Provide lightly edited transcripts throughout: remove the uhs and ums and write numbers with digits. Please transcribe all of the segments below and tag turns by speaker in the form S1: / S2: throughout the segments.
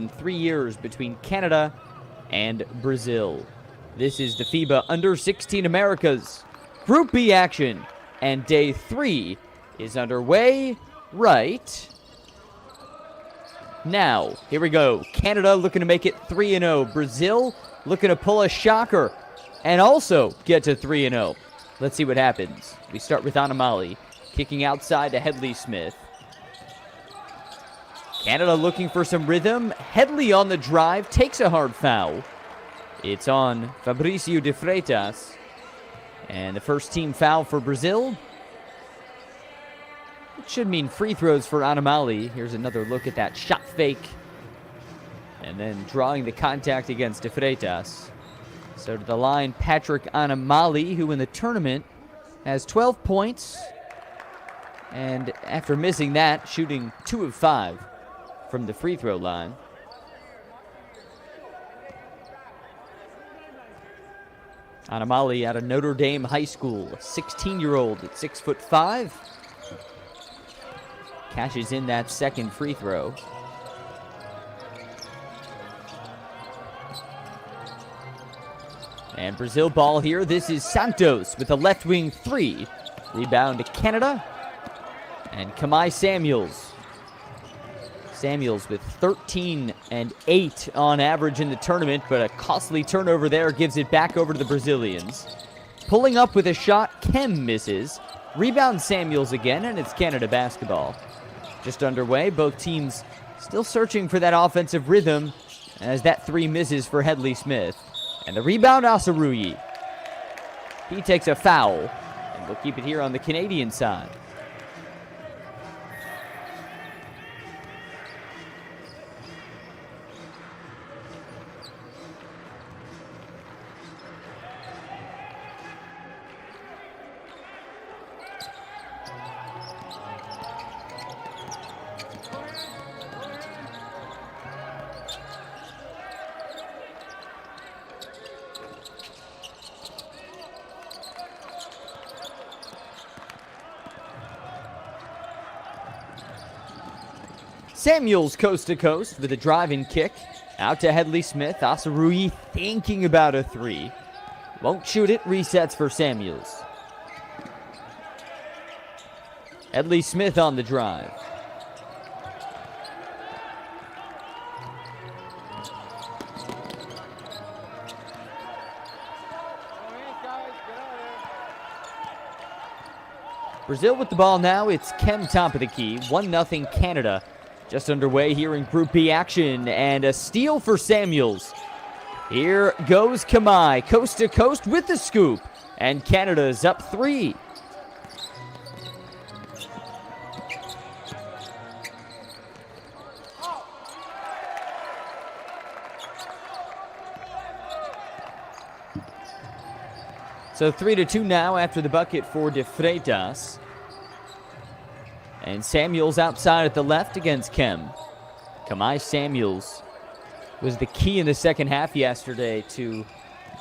S1: in 3 years between Canada and Brazil. This is the FIBA U16 Americas Group B action, and day 3 is underway right now. Here we go. Canada looking to make it 3-0. Brazil looking to pull a shocker and also get to 3-0. Let's see what happens. We start with Anamali kicking outside to Headley Smith. Canada looking for some rhythm. Headley on the drive, takes a hard foul. It's on Fabricio de Freitas. And the first team foul for Brazil. It should mean free throws for Anamali. Here's another look at that shot fake. And then drawing the contact against de Freitas. So to the line, Patrick Anamali, who in the tournament has 12 points. And after missing that, shooting 2 of 5 from the free throw line. Anamali out of Notre Dame High School, a 16-year-old at 6'5". Cashes in that second free throw. And Brazil ball here. This is Santos with a left wing 3. Rebound to Canada. And Kamai Samuels. Samuels with 13 and 8 on average in the tournament, but a costly turnover there gives it back over to the Brazilians. Pulling up with a shot, Kem misses. Rebound Samuels again, and it's Canada basketball. Just underway, both teams still searching for that offensive rhythm as that 3 misses for Headley Smith. And the rebound, Asaruyi. He takes a foul, and we'll keep it here on the Canadian side. Samuels coast to coast with a driving kick. Out to Headley Smith. Asaruyi thinking about a 3. Won't shoot it. Resets for Samuels. Headley Smith on the drive. Brazil with the ball now. It's Kem top of the key. 1-0 Canada. Just underway here in Group B action, and a steal for Samuels. Here goes Kamai, coast to coast with the scoop, and Canada's up 3. So 3-2 now after the bucket for de Freitas. And Samuels outside at the left against Kem. Kamai Samuels was the key in the second half yesterday to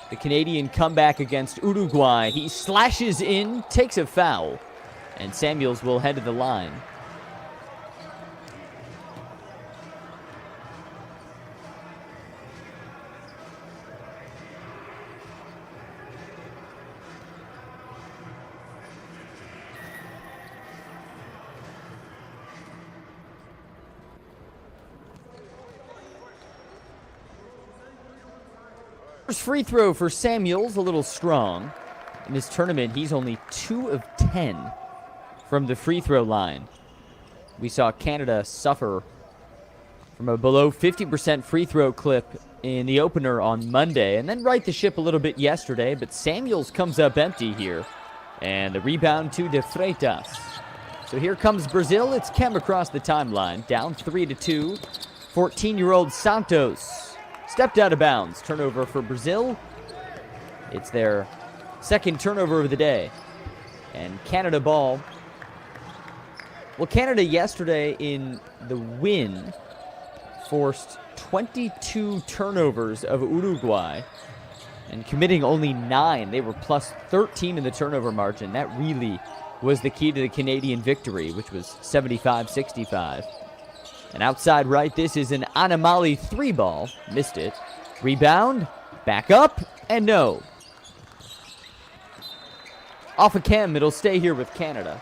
S1: the Canadian comeback against Uruguay. He slashes in, takes a foul, and Samuels will head to the line. Free throw for Samuels, a little strong. In this tournament, he's only 2 of 10 from the free throw line. We saw Canada suffer from a below 50% free throw clip in the opener on Monday, and then right the ship a little bit yesterday, but Samuels comes up empty here. And the rebound to de Freitas. So here comes Brazil. It's Kem across the timeline, down 3-2. 14-year-old Santos stepped out of bounds. Turnover for Brazil. It's their second turnover of the day. And Canada ball. Well, Canada yesterday in the win forced 22 turnovers of Uruguay and committing only 9. They were plus 13 in the turnover margin. That really was the key to the Canadian victory, which was 75-65. And outside right, this is an Anamali 3-ball. Missed it. Rebound, back up, and no. Off of Cam, it'll stay here with Canada.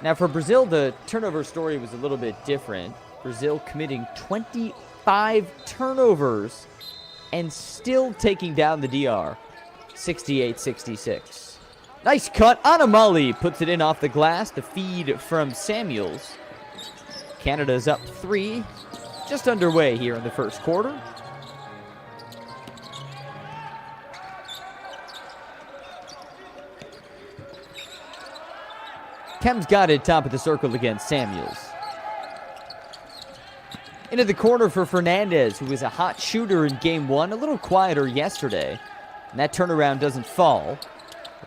S1: Now for Brazil, the turnover story was a little bit different. Brazil committing 25 turnovers and still taking down the DR, 68-66. Nice cut. Anamali puts it in off the glass. The feed from Samuels. Canada's up 3, just underway here in the first quarter. Kem's got it top of the circle against Samuels. Into the corner for Fernandez, who was a hot shooter in game 1, a little quieter yesterday. And that turnaround doesn't fall.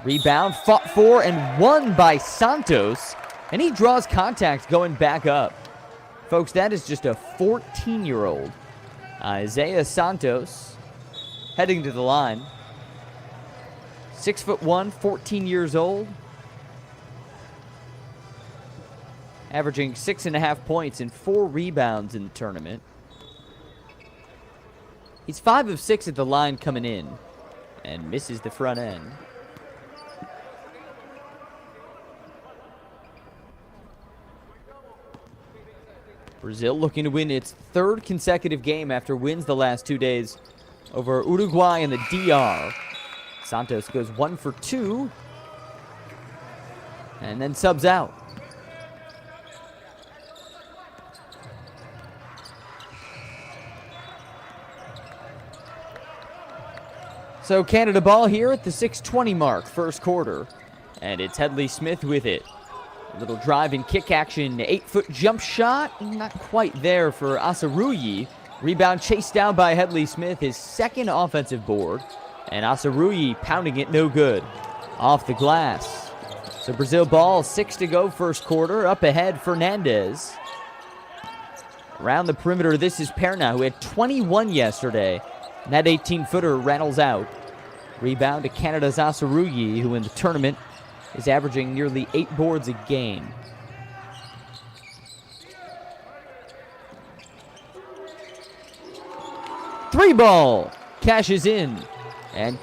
S1: Rebound, fought for and won by Santos. And he draws contact going back up. Folks, that is just a 14-year-old. Isaiah Santos heading to the line. 6'1", 14 years old. Averaging 6.5 points and 4 rebounds in the tournament. He's 5 of 6 at the line coming in and misses the front end. Brazil looking to win its 3rd consecutive game after wins the last 2 days over Uruguay and the DR. Santos goes 1 for 2 and then subs out. So Canada ball here at the 6:20 mark, first quarter. And it's Headley Smith with it. A little drive and kick action, 8-foot jump shot. Not quite there for Asaruyi. Rebound chased down by Headley Smith, his 2nd offensive board. And Asaruyi pounding it no good. Off the glass. So Brazil ball, 6 to go first quarter. Up ahead, Fernandez. Around the perimeter, this is Perna, who had 21 yesterday. And that 18-footer rattles out. Rebound to Canada's Asaruyi, who in the tournament is averaging nearly 8 boards a game. Three ball cashes in. And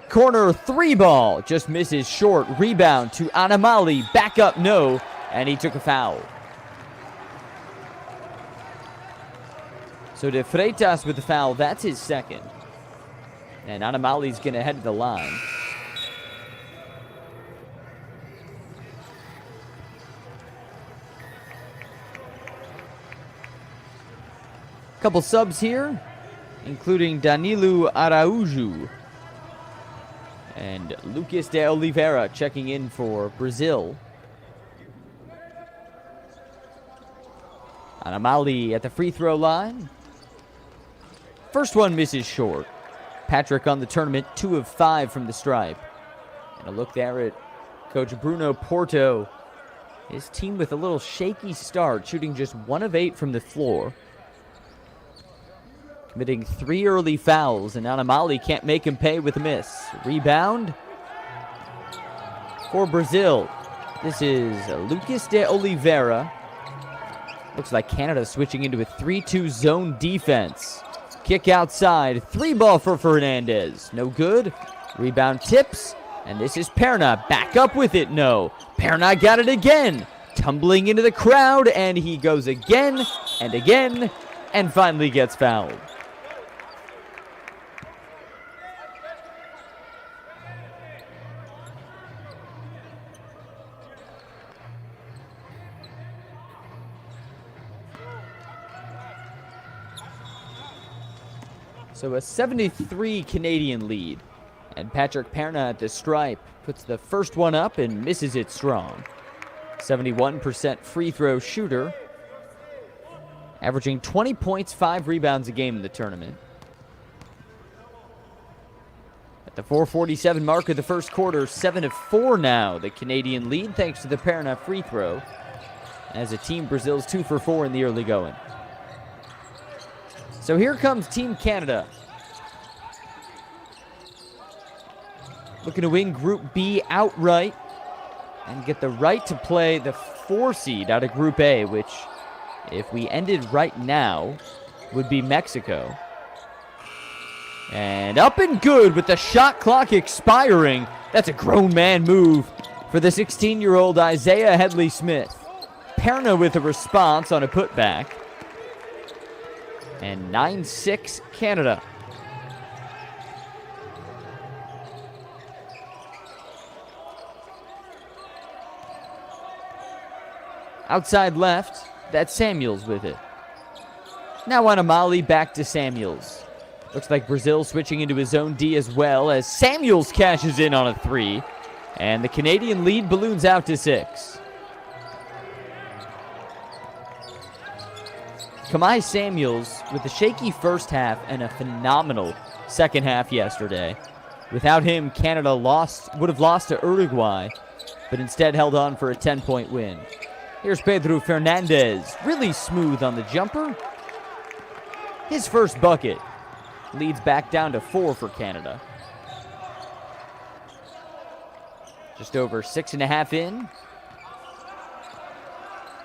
S1: corner 3 ball just misses short. Rebound to Anamali. Back up, no. And he took a foul. So De Freitas with the foul. That's his 2nd. And Anamali's going to head to the line. Couple subs here, including Danilo Araújo and Lucas de Oliveira checking in for Brazil. Anamali at the free throw line. First one misses short. Patrick on the tournament, 2 of 5 from the stripe. And a look there at Coach Bruno Porto. His team with a little shaky start, shooting just 1 of 8 from the floor. Committing 3 early fouls, and Anamali can't make him pay with a miss. Rebound for Brazil. This is Lucas de Oliveira. Looks like Canada switching into a 3-2 zone defense. Kick outside. 3 ball for Fernandez. No good. Rebound tips. And this is Perna. Back up with it. No. Perna got it again. Tumbling into the crowd. And he goes again and again. And finally gets fouled. So a 73 Canadian lead. And Patrick Perna at the stripe puts the first one up and misses it strong. 71% free throw shooter. Averaging 20 points, 5 rebounds a game in the tournament. At the 4:47 mark of the first quarter, 7-4 now. The Canadian lead thanks to the Perna free throw. As a team, Brazil's 2 for 4 in the early going. So here comes Team Canada. Looking to win Group B outright and get the right to play the 4 seed out of Group A, which, if we ended right now, would be Mexico. And up and good with the shot clock expiring. That's a grown man move for the 16-year-old Isaiah Headley-Smith. Perna with a response on a putback. And 9-6 Canada. Outside left, that's Samuels with it. Now on a Mali, back to Samuels. Looks like Brazil switching into his zone D as well as Samuels cashes in on a 3. And the Canadian lead balloons out to 6. Kamai Samuels with a shaky first half and a phenomenal second half yesterday. Without him, Canada would have lost to Uruguay, but instead held on for a 10-point win. Here's Pedro Fernandez, really smooth on the jumper. His first bucket leads back down to 4 for Canada. Just over 6.5 in.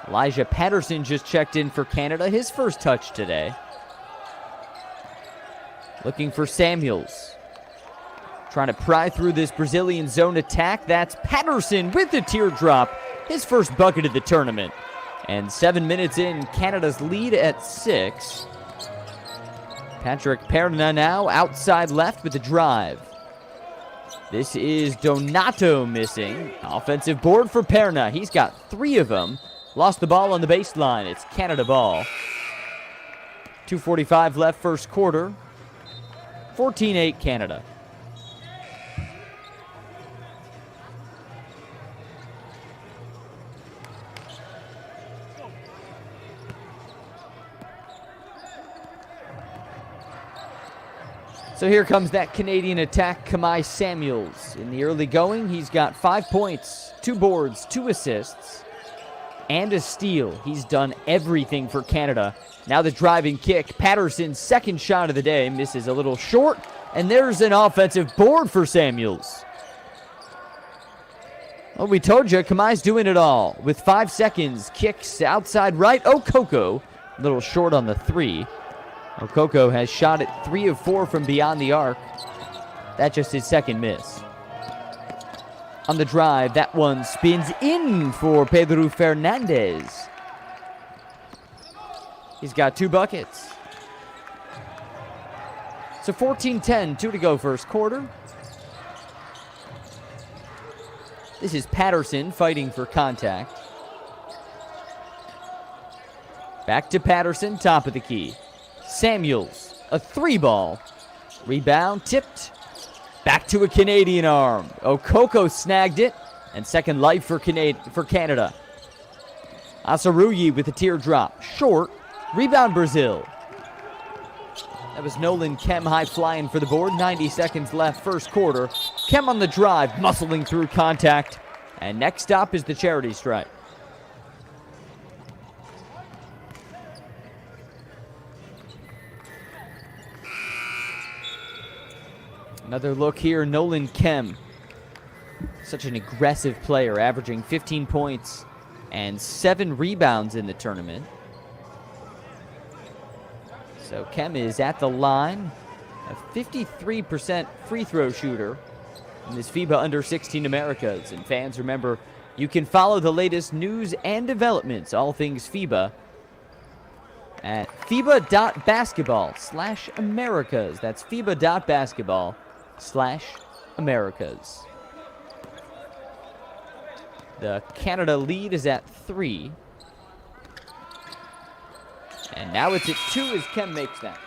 S1: Elijah Patterson just checked in for Canada, his first touch today. Looking for Samuels. Trying to pry through this Brazilian zone attack. That's Patterson with the teardrop. His first bucket of the tournament. And 7 minutes in, Canada's lead at 6. Patrick Perna now outside left with the drive. This is Donato missing. Offensive board for Perna. He's got 3 of them. Lost the ball on the baseline. It's Canada ball. 2:45 left first quarter. 14-8 Canada. So here comes that Canadian attack, Kamai Samuels. In the early going, he's got 5 points, 2 boards, 2 assists, and a steal. He's done everything for Canada. Now the driving kick. Patterson's second shot of the day misses a little short, and there's an offensive board for Samuels. Well, we told you, Kamai's doing it all. With 5 seconds, kicks outside right. Okoko, a little short on the 3. Okoko has shot it 3 of 4 from beyond the arc. That's just his second miss. On the drive, that one spins in for Pedro Fernandez. He's got 2 buckets. So 14-10, 2 to go first quarter. This is Patterson fighting for contact. Back to Patterson, top of the key. Samuels, a 3-ball. Rebound tipped. Back to a Canadian arm. Okoko snagged it. And second life for Canada. Asaruyi with a teardrop. Short. Rebound Brazil. That was Nolan Kem high flying for the board. 90 seconds left first quarter. Kem on the drive, muscling through contact. And next stop is the charity stripe. Another look here, Nolan Kem. Such an aggressive player, averaging 15 points and 7 rebounds in the tournament. So Kem is at the line, a 53% free throw shooter in this FIBA Under-16 Americas. And fans, remember, you can follow the latest news and developments, all things FIBA, at FIBA.basketball/Americas. That's FIBA.basketball/Americas. The Canada lead is at 3. And now it's at 2 as Kem makes that.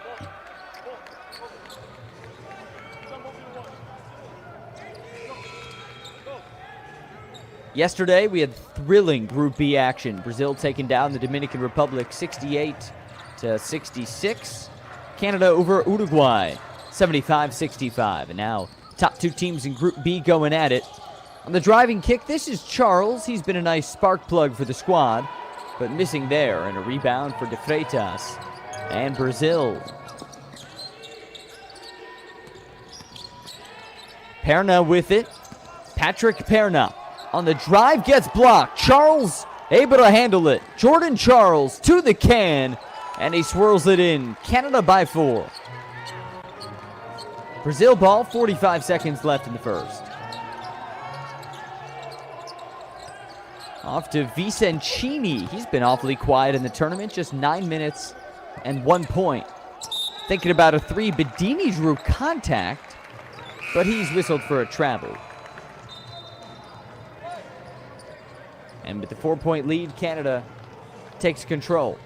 S1: Yesterday, we had thrilling Group B action. Brazil taking down the Dominican Republic 68-66. Canada over Uruguay 75-65. And now Top two teams in Group B going at it. On the driving kick, this is Charles. He's been a nice spark plug for the squad, but missing there, and a rebound for De Freitas and Brazil. Perna with it. Patrick Perna on the drive, gets blocked. Charles able to handle it. Jordan Charles to the can, and he swirls it in. Canada by 4. Brazil ball, 45 seconds left in the first. Off to Vicencini. He's been awfully quiet in the tournament, just 9 minutes and 1 point. Thinking about a 3, Bedini drew contact, but he's whistled for a travel. And with the 4-point lead, Canada takes control.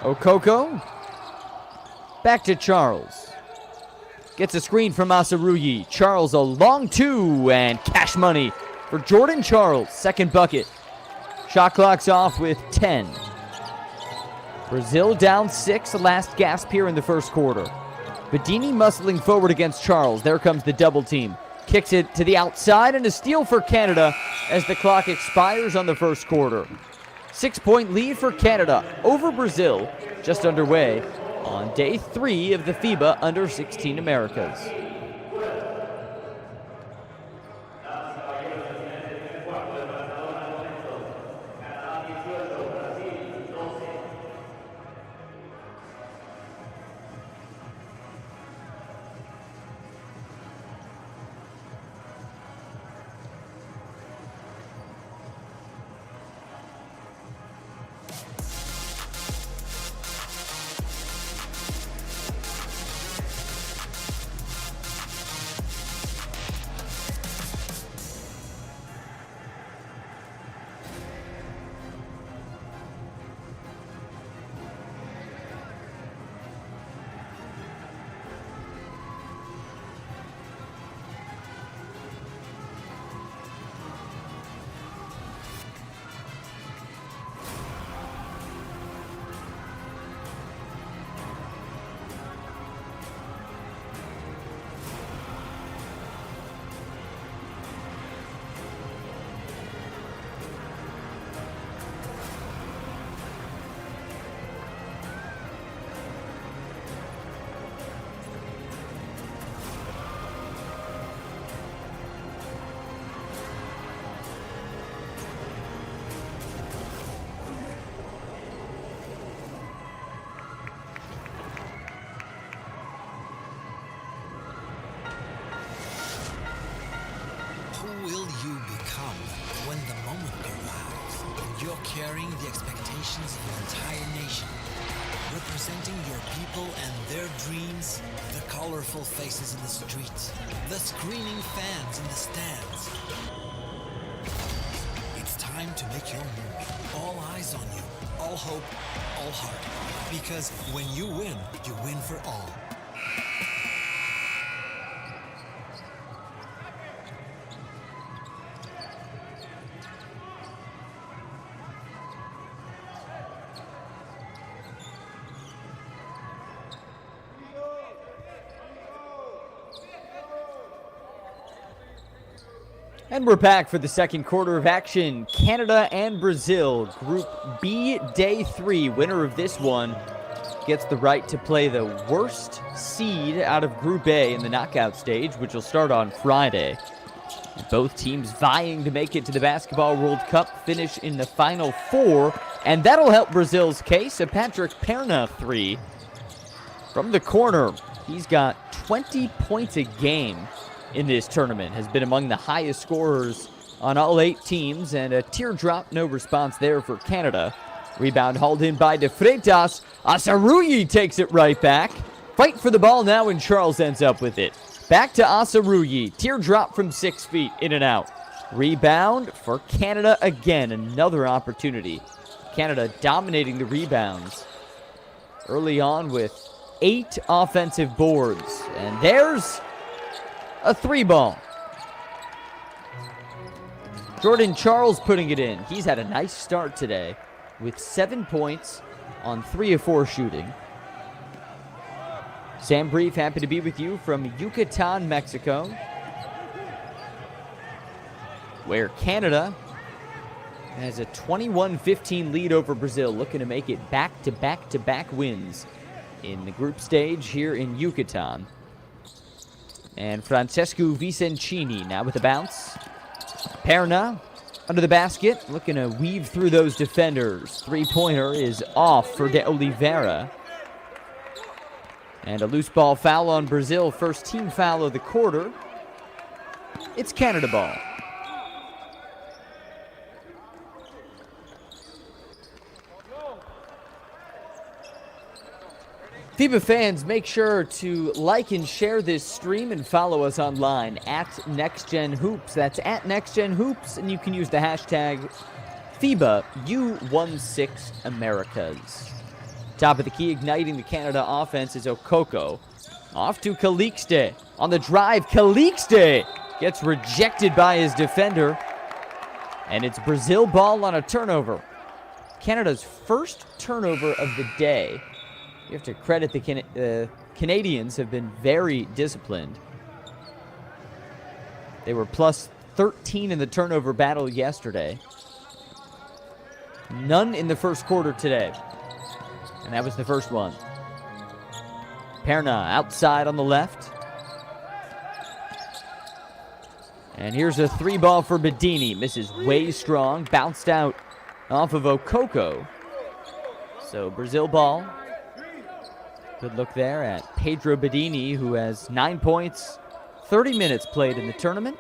S1: Okoko. Back to Charles. Gets a screen from Asaruyi. Charles a long 2, and cash money for Jordan Charles. Second bucket. Shot clock's off with 10. Brazil down 6, last gasp here in the first quarter. Bedini muscling forward against Charles. There comes the double team. Kicks it to the outside, and a steal for Canada as the clock expires on the first quarter. 6-point lead for Canada over Brazil, just underway on day 3 of the FIBA Under-16 Americas.
S2: Carrying the expectations of an entire nation, representing your people and their dreams, the colorful faces in the streets, the screaming fans in the stands. It's time to make your move. All eyes on you, all hope, all heart. Because when you win for all.
S1: And we're back for the second quarter of action. Canada and Brazil, Group B, Day 3. Winner of this one gets the right to play the worst seed out of Group A in the knockout stage, which will start on Friday. Both teams vying to make it to the Basketball World Cup, finish in the Final 4, and that'll help Brazil's case. A Patrick Perna 3 from the corner. He's got 20 points a game in this tournament, has been among the highest scorers on all 8 teams, and a teardrop, no response there for Canada. Rebound hauled in by De Freitas. Asaruyi takes it right back. Fight for the ball now, and Charles ends up with it. Back to Asaruyi. Teardrop from 6 feet, in and out. Rebound for Canada again, another opportunity. Canada dominating the rebounds early on with 8 offensive boards, and there's a 3 ball. Jordan Charles putting it in. He's had a nice start today with 7 points on 3 of 4 shooting. Sam Brief, happy to be with you from Yucatan, Mexico, where Canada has a 21-15 lead over Brazil, looking to make it back-to-back-to-back wins in the group stage here in Yucatan. And Francesco Vicencini now with the bounce. Perna under the basket, looking to weave through those defenders. Three-pointer is off for De Oliveira. And a loose ball foul on Brazil. First team foul of the quarter. It's Canada ball. FIBA fans, make sure to like and share this stream and follow us online at NextGenHoops. That's at NextGenHoops, and you can use the hashtag FIBA U16 Americas. Top of the key, igniting the Canada offense is Okoko. Off to Calixte. On the drive, Calixte gets rejected by his defender. And it's Brazil ball on a turnover. Canada's first turnover of the day. You have to credit the Canadians have been very disciplined. They were plus 13 in the turnover battle yesterday. None in the first quarter today. And that was the first one. Perna outside on the left. And here's a 3-ball for Bedini. Misses way strong. Bounced out off of Okoko. So Brazil ball. Good look there at Pedro Bedini, who has 9 points, 30 minutes played in the tournament.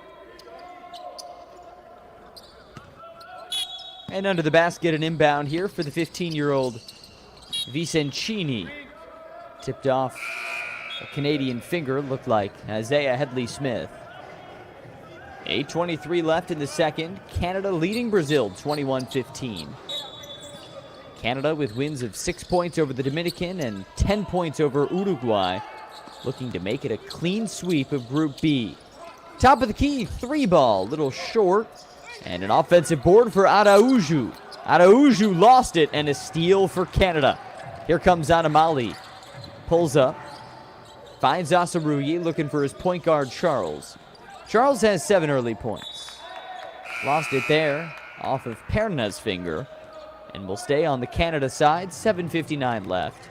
S1: And under the basket, an inbound here for the 15-year-old Vicencini. Tipped off a Canadian finger, looked like Isaiah Headley-Smith. 8:23 left in the second. Canada leading Brazil 21-15. Canada with wins of 6 points over the Dominican and 10 points over Uruguay, looking to make it a clean sweep of Group B. Top of the key, 3-ball, little short, and an offensive board for Araujo. Araujo lost it, and a steal for Canada. Here comes Anamali. Pulls up, finds Asaruyi, looking for his point guard, Charles. Charles has 7 early points. Lost it there, off of Perna's finger. And will stay on the Canada side, 7:59 left.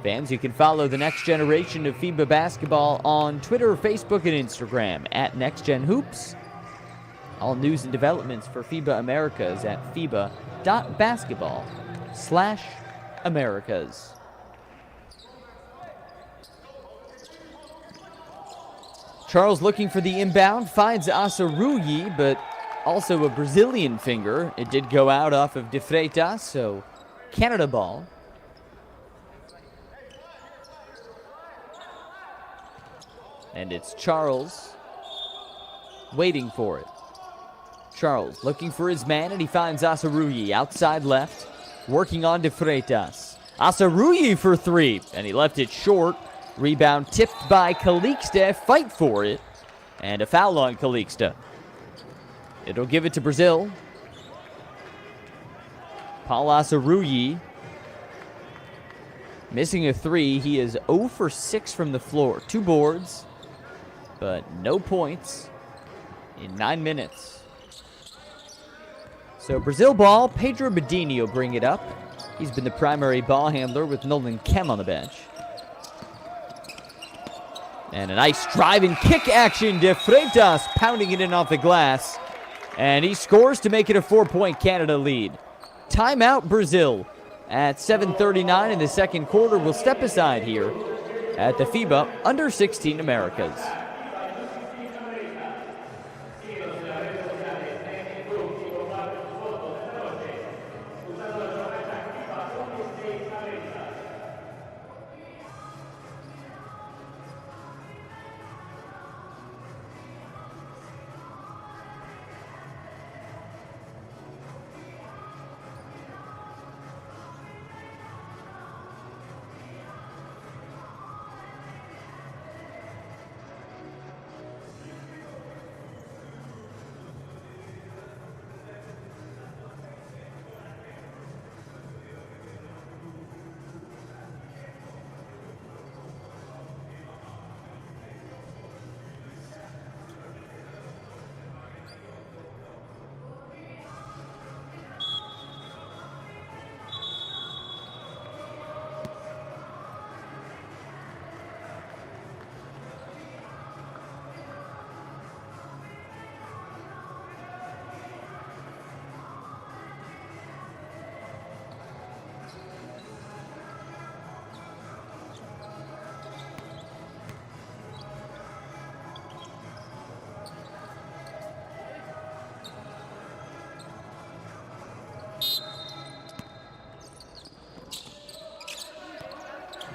S1: Fans, you can follow the next generation of FIBA basketball on Twitter, Facebook, and Instagram at NextGenHoops. All news and developments for FIBA Americas at FIBA.basketball/Americas. Charles looking for the inbound, finds Asaruyi, but also a Brazilian finger. It did go out off of De Freitas, so Canada ball. And it's Charles waiting for it. Charles looking for his man, and he finds Asaruyi outside left, working on De Freitas. Asaruyi for 3, and he left it short. Rebound tipped by Calixte. Fight for it, and a foul on Calixte. It'll give it to Brazil. Paul Asaruyi missing a 3. He is 0 for 6 from the floor. 2 boards, but no points in 9 minutes. So Brazil ball, Pedro Bedini will bring it up. He's been the primary ball handler with Nolan Kem on the bench. And a nice drive and kick action. De Freitas pounding it in off the glass. And he scores to make it a 4-point Canada lead. Timeout Brazil at 7:39 in the second quarter. We'll step aside here at the FIBA Under-16 Americas.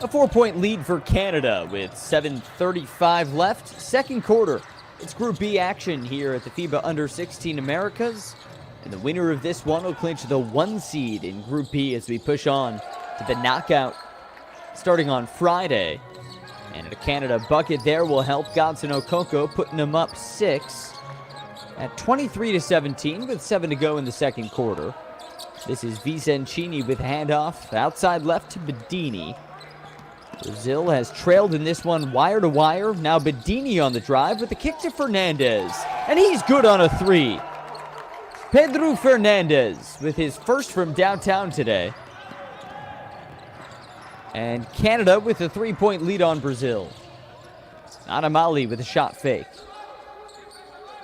S1: A 4-point lead for Canada with 7:35 left. Second quarter. It's Group B action here at the FIBA U16 Americas. And the winner of this one will clinch the 1 seed in Group B as we push on to the knockout starting on Friday. And a Canada bucket there will help Godson Okoko, putting them up 6 at 23-17 with 7 to go in the second quarter. This is Vicencini with handoff outside left to Bedini. Brazil has trailed in this one wire to wire. Now Bedini on the drive with the kick to Fernandez. And he's good on a 3. Pedro Fernandez with his first from downtown today. And Canada with a 3-point lead on Brazil. Anamali with a shot fake.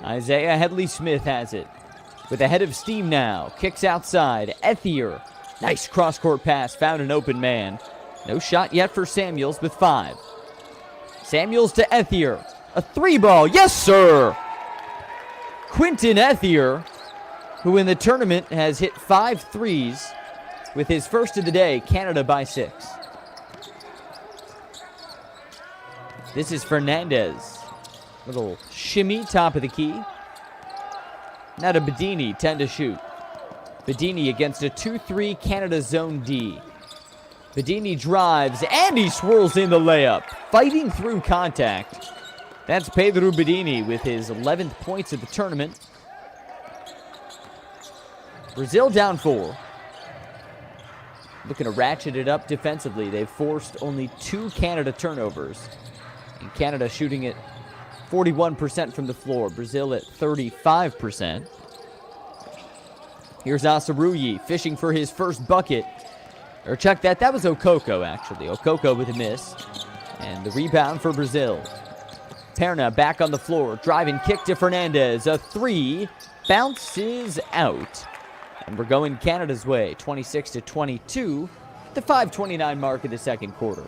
S1: Isaiah Headley-Smith has it. With a head of steam now. Kicks outside. Ethier. Nice cross-court pass. Found an open man. No shot yet for Samuels with 5. Samuels to Ethier. A 3-ball. Yes, sir! Quinton Ethier, who in the tournament has hit 5 threes with his first of the day. Canada by 6. This is Fernandez. Little shimmy, top of the key. Now to Bedini, 10 to shoot. Bedini against a 2-3 Canada zone D. Bedini drives, and he swirls in the layup. Fighting through contact. That's Pedro Bedini with his 11th points of the tournament. Brazil down 4. Looking to ratchet it up defensively. They've forced only 2 Canada turnovers. And Canada shooting at 41% from the floor. Brazil at 35%. Here's Asaruyi fishing for his first bucket. Or check that. That was Okoko, actually. Okoko with a miss. And the rebound for Brazil. Perna back on the floor. Driving kick to Fernandez. A 3. Bounces out. And we're going Canada's way. 26-22. The 5:29 mark of the second quarter.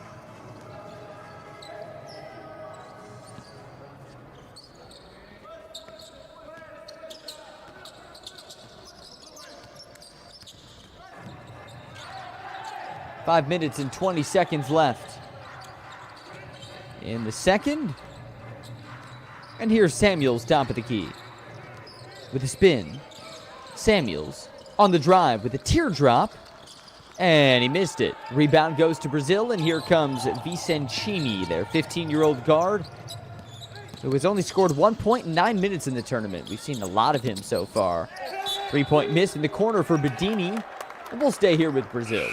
S1: Five minutes and 20 seconds left in the second. And here's Samuels, top of the key. With a spin. Samuels on the drive with a teardrop. And he missed it. Rebound goes to Brazil, and here comes Vicencini, their 15-year-old guard, who has only scored 1 point in 9 minutes in the tournament. We've seen a lot of him so far. 3-point miss in the corner for Bedini. And we'll stay here with Brazil.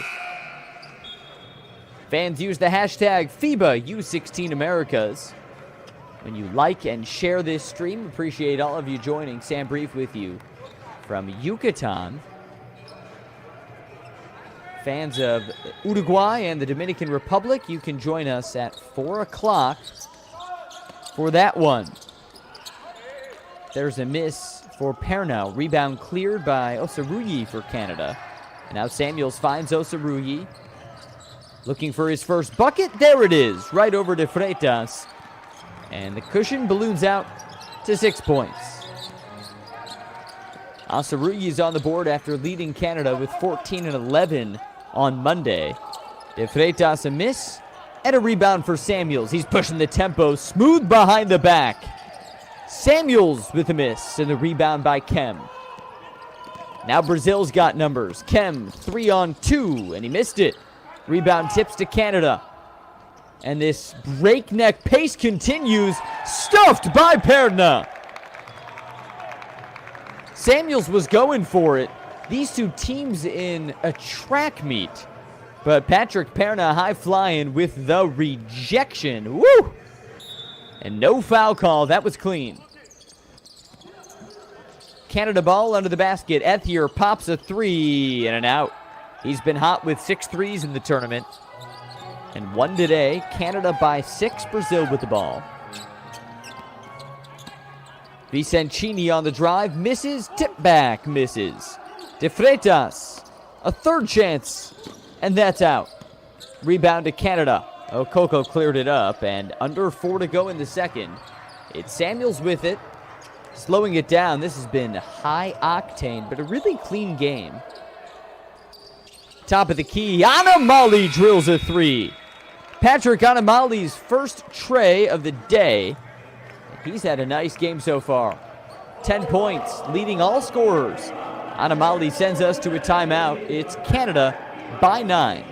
S1: Fans use the hashtag FIBA U16 Americas. When you like and share this stream, appreciate all of you joining. Sam Brief with you from Yucatan. Fans of Uruguay and the Dominican Republic, you can join us at 4 o'clock for that one. There's a miss for Perna. Rebound cleared by Osaruyi for Canada. And now Samuels finds Osaruyi. Looking for his first bucket. There it is. Right over to Freitas. And the cushion balloons out to 6 points. Osaruyi is on the board after leading Canada with 14 and 11 on Monday. De Freitas a miss. And a rebound for Samuels. He's pushing the tempo. Smooth behind the back. Samuels with a miss. And the rebound by Kem. Now Brazil's got numbers. Kem 3 on 2. And he missed it. Rebound tips to Canada. And this breakneck pace continues. Stuffed by Perna. Samuels was going for it. These two teams in a track meet. But Patrick Perna high flying with the rejection. Woo! And no foul call. That was clean. Canada ball under the basket. Ethier pops a 3 and an out. He's been hot with 6 threes in the tournament. And 1 today. Canada by 6. Brazil with the ball. Vicencini on the drive. Misses. Tip back. Misses. De Freitas. A third chance. And that's out. Rebound to Canada. Okoko cleared it up. And under 4 to go in the second. It's Samuels with it. Slowing it down. This has been high octane, but a really clean game. Top of the key, Anamali drills a 3. Patrick Anamali's first tray of the day. He's had a nice game so far. 10 points, leading all scorers. Anamali sends us to a timeout. It's Canada by 9.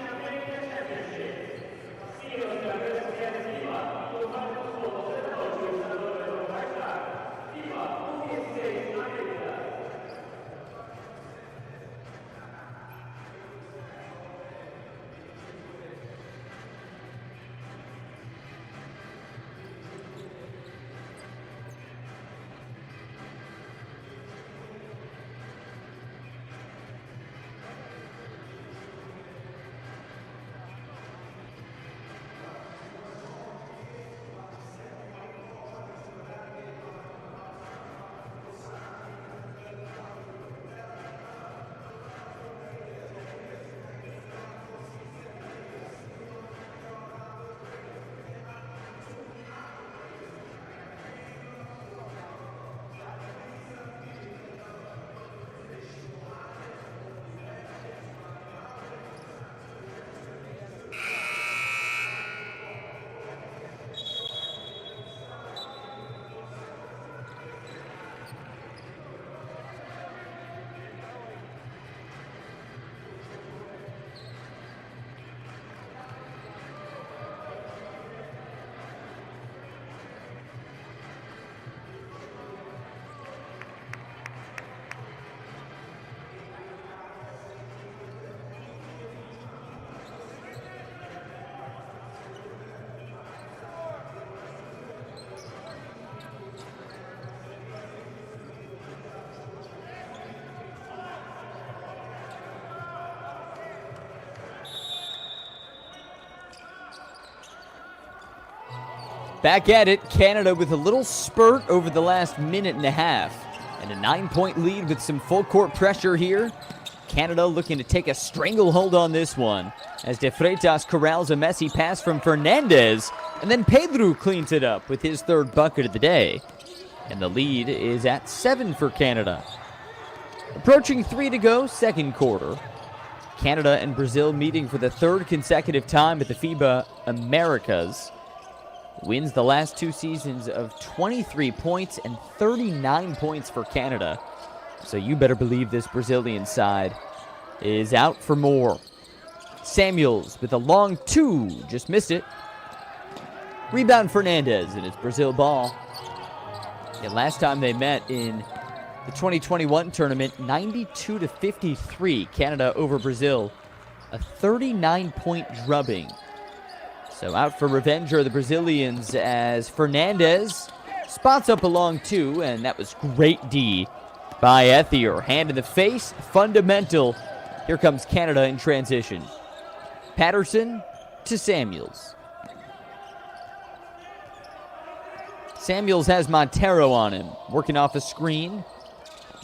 S1: Back at it, Canada with a little spurt over the last minute and a half. And a 9-point lead with some full court pressure here. Canada looking to take a stranglehold on this one. As De Freitas corrals a messy pass from Fernandez. And then Pedro cleans it up with his third bucket of the day. And the lead is at 7 for Canada. Approaching 3 to go, second quarter. Canada and Brazil meeting for the third consecutive time at the FIBA Americas. Wins the last 2 seasons of 23 points and 39 points for Canada. So you better believe this Brazilian side is out for more. Samuels with a long 2, just missed it. Rebound Fernandez, and it's Brazil ball. And last time they met in the 2021 tournament, 92-53, Canada over Brazil. A 39-point drubbing. So out for revenge are the Brazilians as Fernandez spots up a long 2, and that was great D by Ethier. Hand in the face, fundamental. Here comes Canada in transition. Patterson to Samuels. Samuels has Montero on him, working off a screen.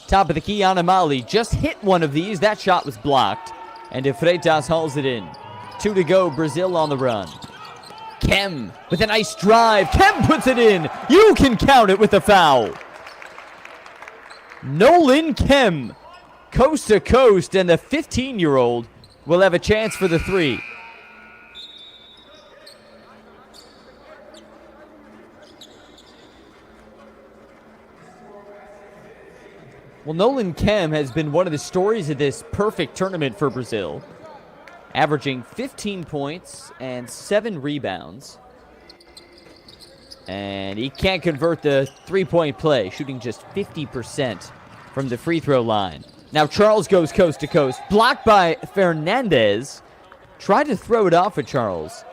S1: Top of the key, Anamali just hit one of these. That shot was blocked, and De Freitas hauls it in. 2 to go, Brazil on the run. Kem with a nice drive. Kem puts it in. You can count it with a foul. Nolan Kem, coast to coast, and the 15-year-old will have a chance for the 3. Well, Nolan Kem has been one of the stories of this perfect tournament for Brazil, averaging 15 points and 7 rebounds. And he can't convert the three-point play, shooting just 50% from the free throw line. Now Charles goes coast to coast, blocked by Fernandez. Tried to throw it off at Charles,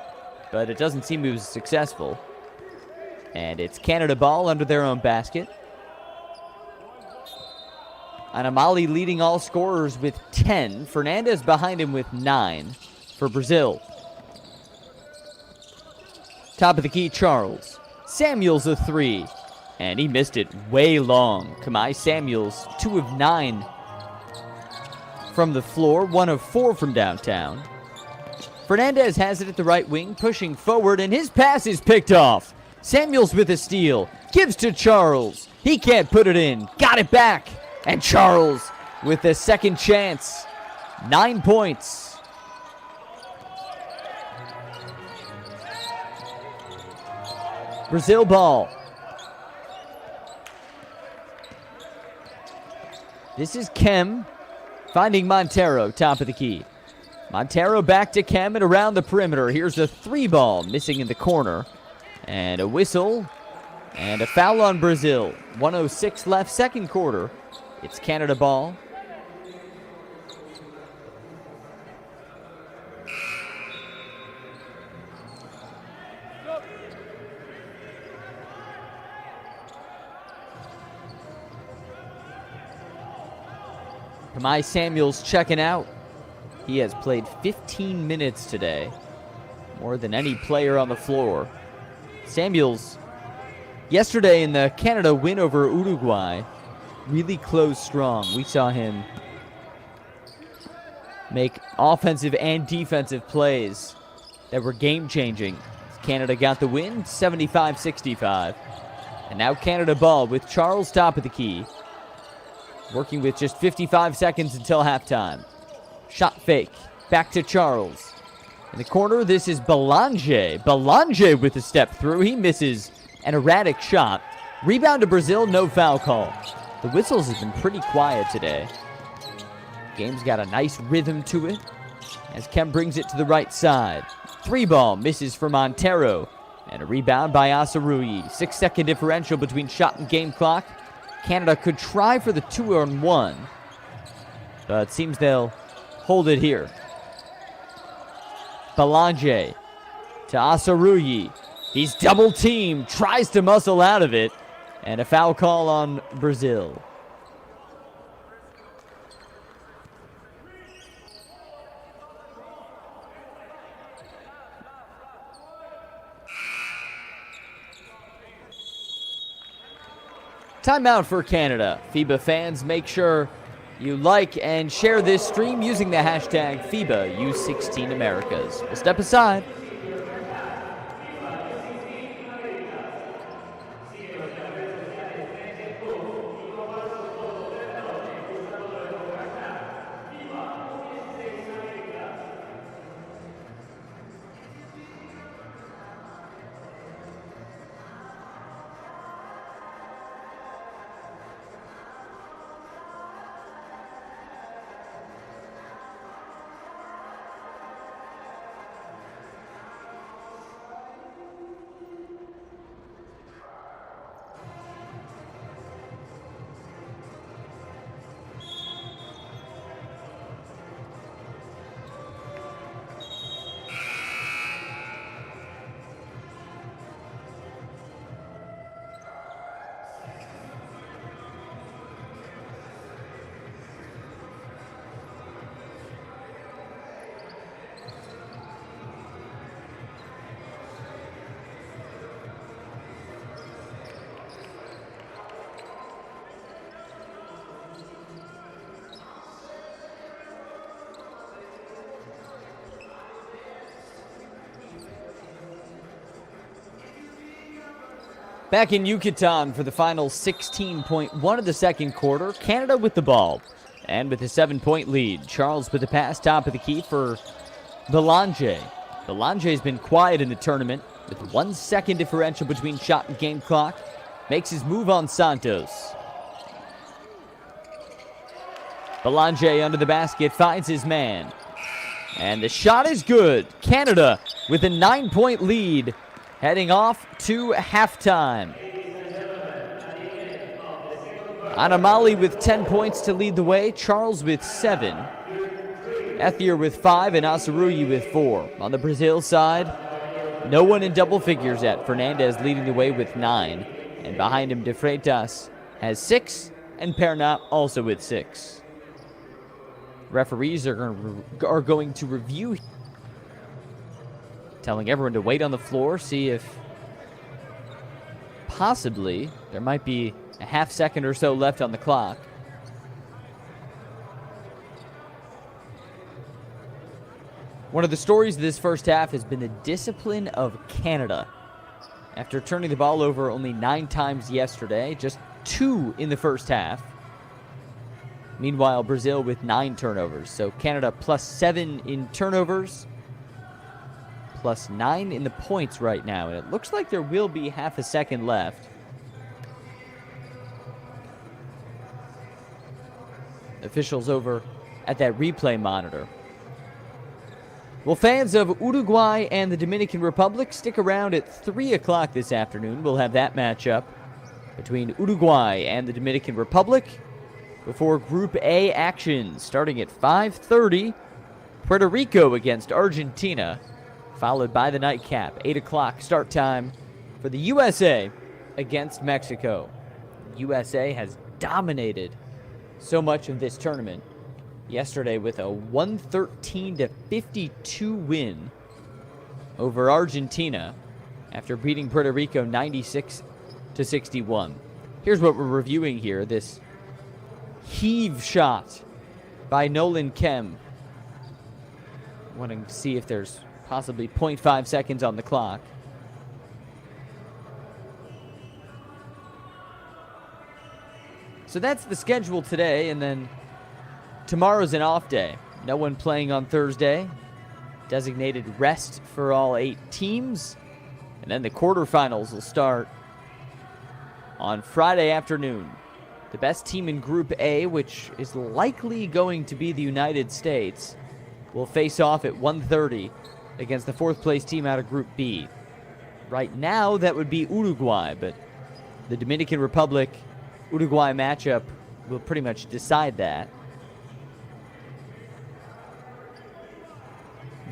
S1: but it doesn't seem he was successful. And it's Canada ball under their own basket. Anamali leading all scorers with 10. Fernandez behind him with 9 for Brazil. Top of the key, Charles. Samuels a 3. And he missed it way long. Kamai Samuels, 2 of 9 from the floor, 1 of 4 from downtown. Fernandez has it at the right wing, pushing forward, and his pass is picked off. Samuels with a steal. Gives to Charles. He can't put it in. Got it back. And Charles with a second chance. 9 points. Brazil ball. This is Kem finding Montero, top of the key. Montero back to Kem and around the perimeter. Here's a 3 ball missing in the corner. And a whistle and a foul on Brazil. 1:06 left, second quarter. It's Canada ball. Kamai Samuels checking out. He has played 15 minutes today, more than any player on the floor. Samuels, yesterday in the Canada win over Uruguay, really closed strong. We saw him make offensive and defensive plays that were game-changing. Canada got the win, 75-65. And now Canada ball with Charles top of the key, working with just 55 seconds until halftime. Shot fake, back to Charles. In the corner, this is Belanger. Belanger with a step through. He misses an erratic shot. Rebound to Brazil, no foul call. The whistles have been pretty quiet today. Game's got a nice rhythm to it as Kem brings it to the right side. 3 ball misses for Montero. And a rebound by Asarui. 6-second differential between shot and game clock. Canada could try for the 2-on-1, but it seems they'll hold it here. Belanger to Asarui. He's double teamed, tries to muscle out of it, and a foul call on Brazil. Timeout for Canada. FIBA fans, make sure you like and share this stream using the hashtag FIBA U16 Americas. We'll step aside. Back in Yucatan for the final 16.1 of the second quarter. Canada with the ball and with a 7-point lead. Charles with the pass, top of the key for Belanger. Belanger's been quiet in the tournament with 1 second differential between shot and game clock. Makes his move on Santos. Belanger under the basket, finds his man. And the shot is good. Canada with a 9-point lead, heading off to halftime. Anamali with 10 points to lead the way. Charles with 7. Ethier with 5 and Asarui with 4. On the Brazil side, no one in double figures yet. Fernandez leading the way with 9. And behind him, De Freitas has 6 and Perna also with 6. Referees are going to review, telling everyone to wait on the floor, see if possibly there might be a half second or so left on the clock. One of the stories of this first half has been the discipline of Canada. After turning the ball over only 9 times yesterday, just 2 in the first half. Meanwhile, Brazil with 9 turnovers. So Canada plus 7 in turnovers, +9 in the points right now, and it looks like there will be half a second left. Officials over at that replay monitor. Well, fans of Uruguay and the Dominican Republic, stick around at 3 o'clock this afternoon. We'll have that matchup between Uruguay and the Dominican Republic before Group A action starting at 5:30. Puerto Rico against Argentina, followed by the nightcap. 8 o'clock start time for the USA against Mexico. USA has dominated so much of this tournament yesterday with a 113-52 win over Argentina after beating Puerto Rico 96-61. Here's what we're reviewing here. This heave shot by Nolan Kem. Wanting to see if there's possibly 0.5 seconds on the clock. So that's the schedule today, and then tomorrow's an off day. No one playing on Thursday. Designated rest for all 8 teams. And then the quarterfinals will start on Friday afternoon. The best team in Group A, which is likely going to be the United States, will face off at 1:30 against the 4th place team out of Group B. Right now, that would be Uruguay, but the Dominican Republic-Uruguay matchup will pretty much decide that.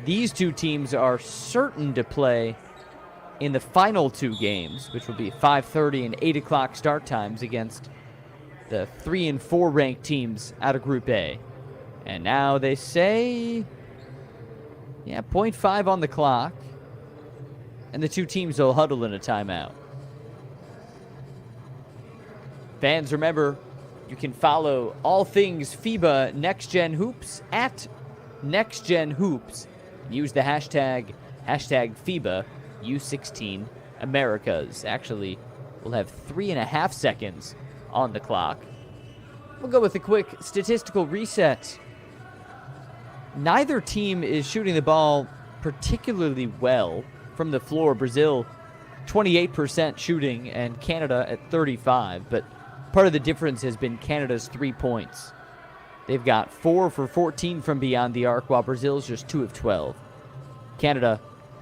S1: These two teams are certain to play in the final 2 games, which will be 5:30 and 8 o'clock start times against the 3 and 4 ranked teams out of Group A. And now they say, 0.5 on the clock, and the 2 teams will huddle in a timeout. Fans, remember, you can follow all things FIBA Next Gen Hoops at Next Gen Hoops. Use the hashtag FIBA U16 Americas. Actually, we'll have 3.5 seconds on the clock. We'll go with a quick statistical reset. Neither team is shooting the ball particularly well from the floor. Brazil, 28% shooting, and Canada at 35%. But part of the difference has been Canada's 3 points. They've got 4 for 14 from beyond the arc, while Brazil's just 2 of 12. Canada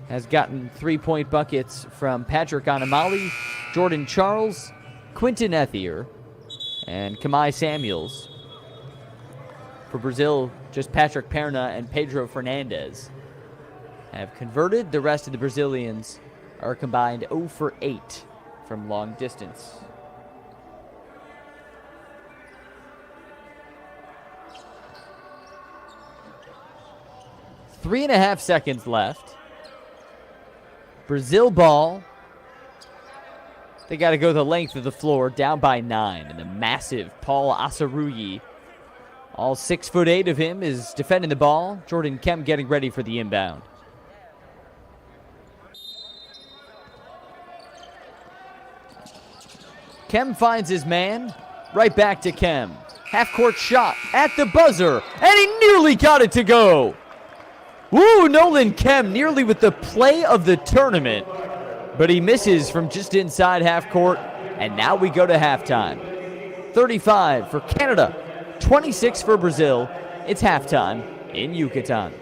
S1: has gotten 3-point buckets from Patrick Anamali, Jordan Charles, Quinton Ethier, and Kamai Samuels. For Brazil, just Patrick Perna and Pedro Fernandez have converted. The rest of the Brazilians are combined 0 for 8 from long distance. Three and a half seconds left. Brazil ball. They got to go the length of the floor, down by 9. And the massive Paul Asaruyi, all 6'8" of him, is defending the ball. Jordan Kem getting ready for the inbound. Kem finds his man. Right back to Kem. Half-court shot at the buzzer. And he nearly got it to go. Woo, Nolan Kem nearly with the play of the tournament. But he misses from just inside half court. And now we go to halftime. 35 for Canada, 26 for Brazil. It's halftime in Yucatan.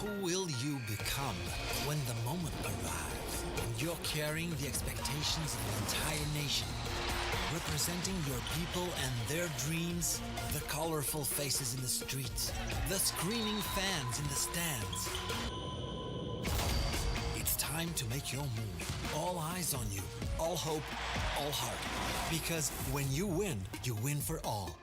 S2: Who will you become when the moment arrives and you're carrying the expectations of an entire nation, representing your people and their dreams, the colorful faces in the streets, the screaming fans in the stands? It's time to make your move. All eyes on you, all hope, all heart. Because when you win for all.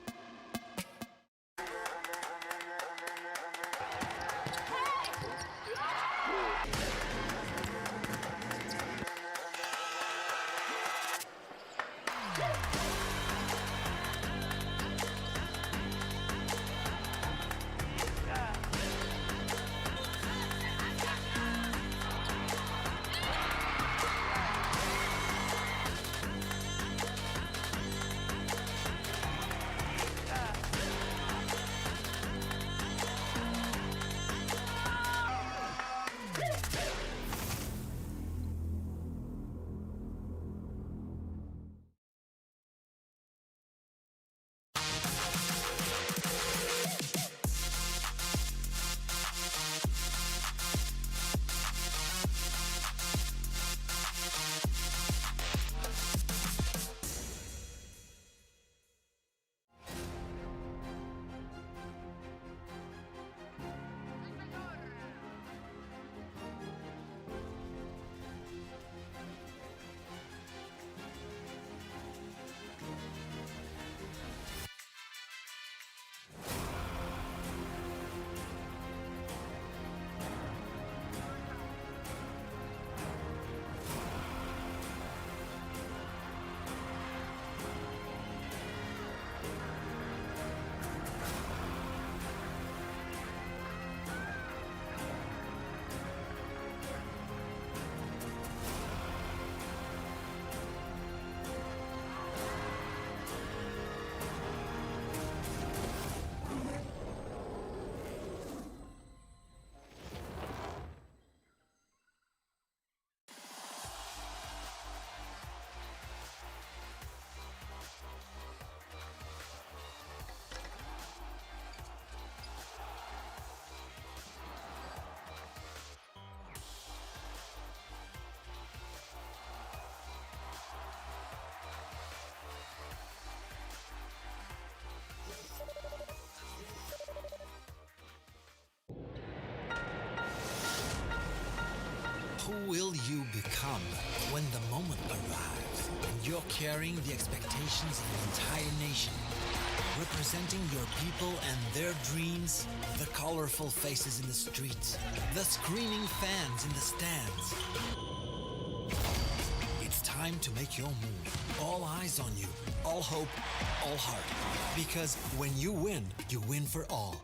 S2: Who will you become when the moment arrives and you're carrying the expectations of an entire nation, representing your people and their dreams, the colorful faces in the streets, the screaming fans in the stands? It's time to make your move. All eyes on you, all hope, all heart. Because when you win for all.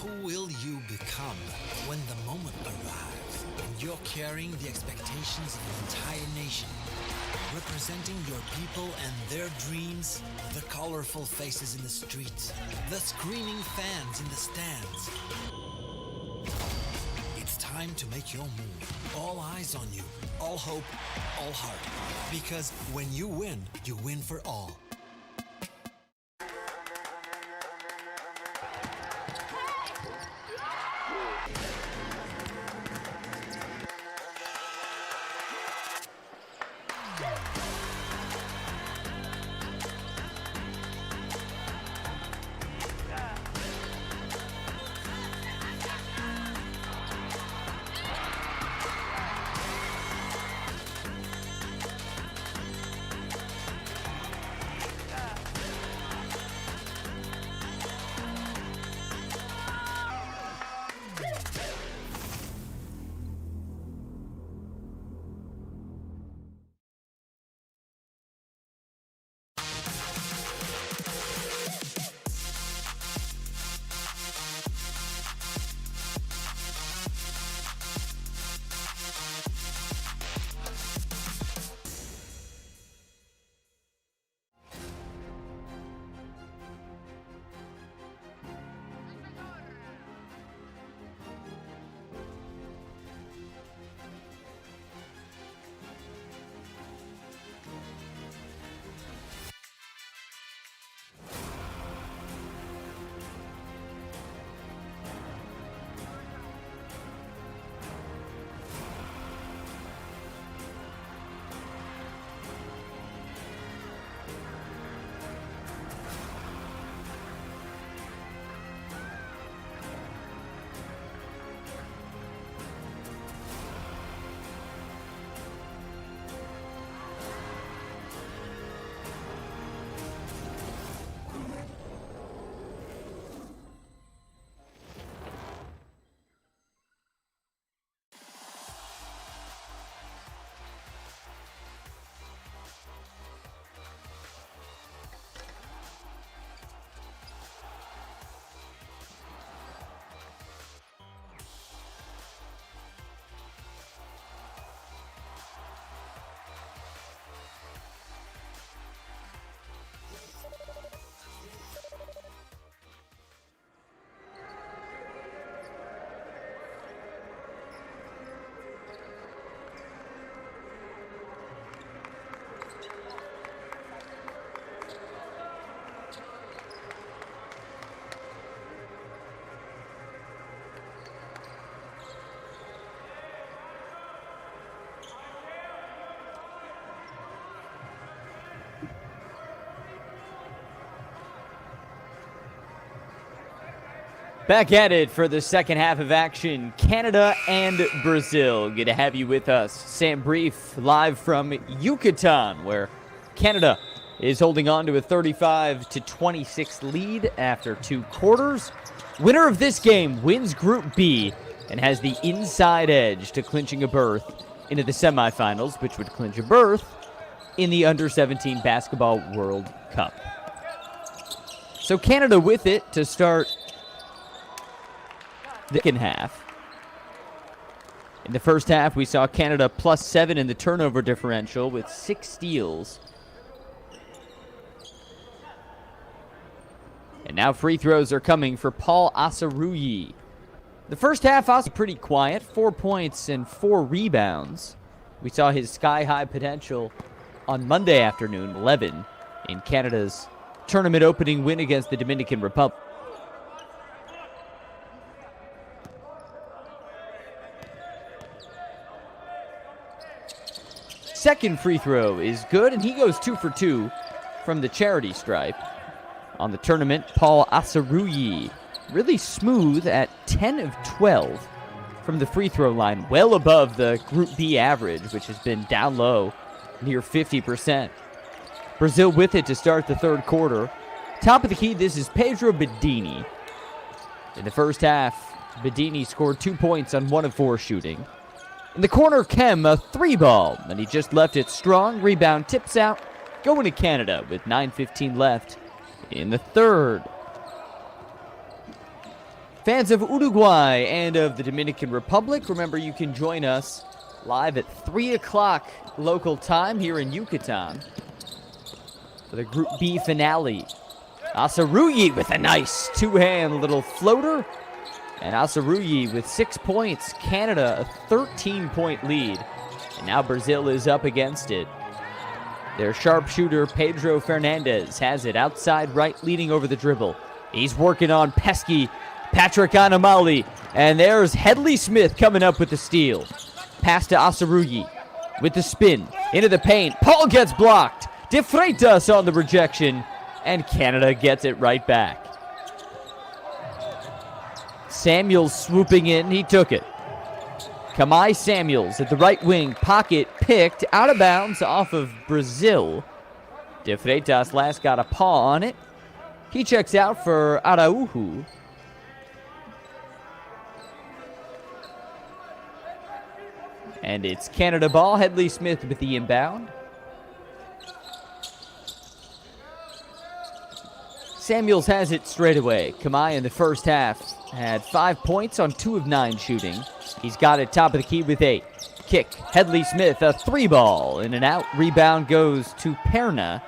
S2: Who will you become when the moment arrives and you're carrying the expectations of an entire nation, representing your people and their dreams, the colorful faces in the streets, the screaming fans in the stands? It's time to make your move. All eyes on you, all hope, all heart. Because when you win for all.
S1: Back at it for the second half of action, Canada and Brazil. Good to have you with us. Sam Brief live from Yucatan, where Canada is holding on to a 35-26 lead after 2 quarters. Winner of this game wins Group B and has the inside edge to clinching a berth into the semifinals, which would clinch a berth in the Under-17 Basketball World Cup. So Canada with it to start the second half. In the first half, we saw Canada +7 in the turnover differential with 6 steals. And now free throws are coming for Paul Asaruyi. The first half was pretty quiet, 4 points and 4 rebounds. We saw his sky-high potential on Monday afternoon, 11, in Canada's tournament opening win against the Dominican Republic. Second free throw is good, and he goes 2 for 2 from the charity stripe. On the tournament, Paul Asaruyi, really smooth at 10 of 12 from the free throw line, well above the Group B average, which has been down low, near 50%. Brazil with it to start the third quarter. Top of the key, this is Pedro Bedini. In the first half, Bedini scored 2 points on 1 of 4 shooting. In the corner, Kem, a 3-ball, and he just left it strong. Rebound tips out, going to Canada with 9:15 left in the third. Fans of Uruguay and of the Dominican Republic, remember you can join us live at 3 o'clock local time here in Yucatan for the Group B finale. Asaruyi with a nice two-hand little floater. And Asaruyi with 6 points. Canada a 13-point lead. And now Brazil is up against it. Their sharpshooter, Pedro Fernandez, has it outside right, leading over the dribble. He's working on pesky Patrick Anamali. And there's Headley Smith coming up with the steal. Pass to Asaruyi with the spin into the paint. Paul gets blocked. De Freitas on the rejection. And Canada gets it right back. Samuels swooping in. He took it. Kamai Samuels at the right wing. Pocket picked out of bounds off of Brazil. De Freitas last got a paw on it. He checks out for Araujo. And it's Canada ball. Headley Smith with the inbound. Samuels has it straight away. Kamai in the first half had 5 points on 2 of 9 shooting. He's got it top of the key with 8. Kick. Headley Smith, a 3-ball in and out. Rebound goes to Perna.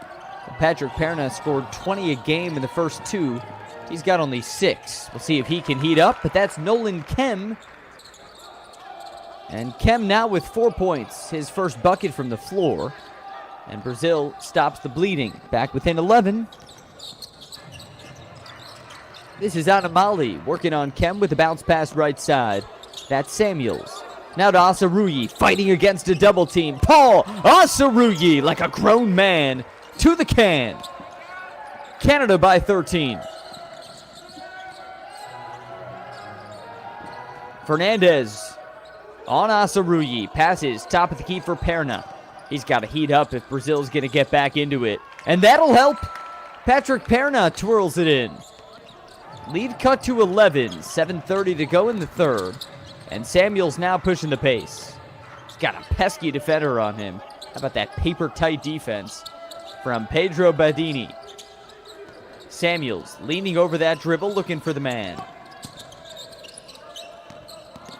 S1: Patrick Perna scored 20 a game in the first 2. He's got only 6. We'll see if he can heat up, but that's Nolan Kem. And Kem now with 4 points, his first bucket from the floor. And Brazil stops the bleeding. Back within 11. This is Anamali working on Kem with a bounce pass right side. That's Samuels. Now to Asaruyi, fighting against a double team. Paul Asaruyi, like a grown man, to the can. Canada by 13. Fernandez on Asaruyi. Passes top of the key for Perna. He's got to heat up if Brazil's going to get back into it. And that'll help. Patrick Perna twirls it in. Lead cut to 11. 7:30 to go in the third. And Samuels now pushing the pace. He's got a pesky defender on him. How about that paper-tight defense from Pedro Badini? Samuels leaning over that dribble, looking for the man.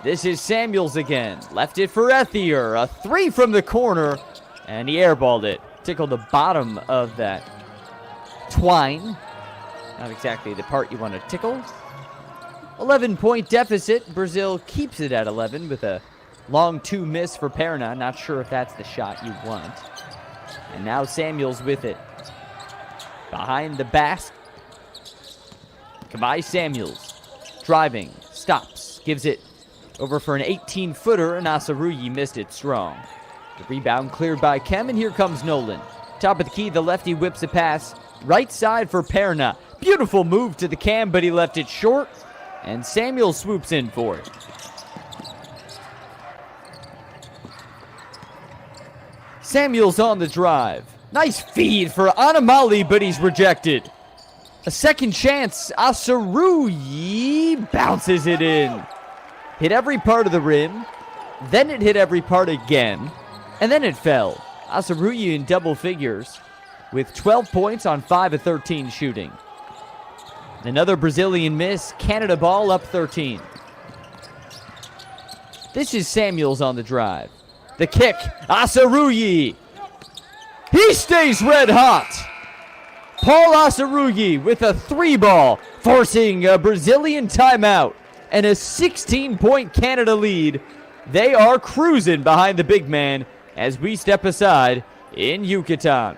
S1: This is Samuels again. Left it for Ethier. A 3 from the corner. And he airballed it. Tickled the bottom of that twine. Not exactly the part you want to tickle. 11-point deficit. Brazil keeps it at 11 with a long 2 miss for Perna. Not sure if that's the shot you want. And now Samuels with it. Behind the basket. Kamai Samuels. Driving. Stops. Gives it over for an 18-footer. And Asaruyi missed it strong. The rebound cleared by Kem. And here comes Nolan. Top of the key. The lefty whips a pass. Right side for Perna. Beautiful move to the cam, but he left it short. And Samuel swoops in for it. Samuel's on the drive. Nice feed for Anamali, but he's rejected. A second chance. Asaruyi bounces it in. Hit every part of the rim. Then it hit every part again. And then it fell. Asaruyi in double figures with 12 points on 5 of 13 shooting. Another Brazilian miss. Canada ball up 13. This is Samuels on the drive. The kick. Asaruyi. He stays red hot. Paul Asaruyi with a 3-ball, forcing a Brazilian timeout and a 16-point Canada lead. They are cruising behind the big man as we step aside in Yucatan.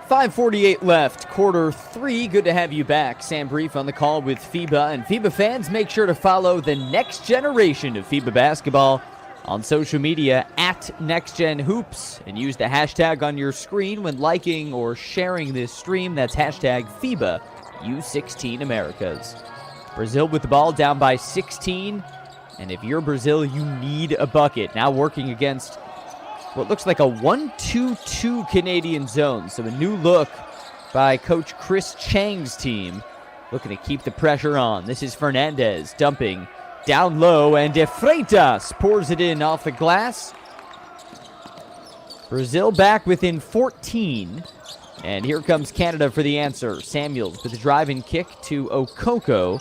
S1: 5:48 left, quarter 3. Good to have you back. Sam Brief on the call with FIBA. And FIBA fans, make sure to follow the next generation of FIBA basketball on social media at NextGenHoops. And use the hashtag on your screen when liking or sharing this stream. That's hashtag FIBA U16 Americas. Brazil with the ball down by 16. And if you're Brazil, you need a bucket. Now working against what looks like a 1-2-2 Canadian zone. So a new look by Coach Chris Chang's team, looking to keep the pressure on. This is Fernandez dumping down low, and De Freitas pours it in off the glass. Brazil back within 14. And here comes Canada for the answer. Samuels with a driving kick to Okoko.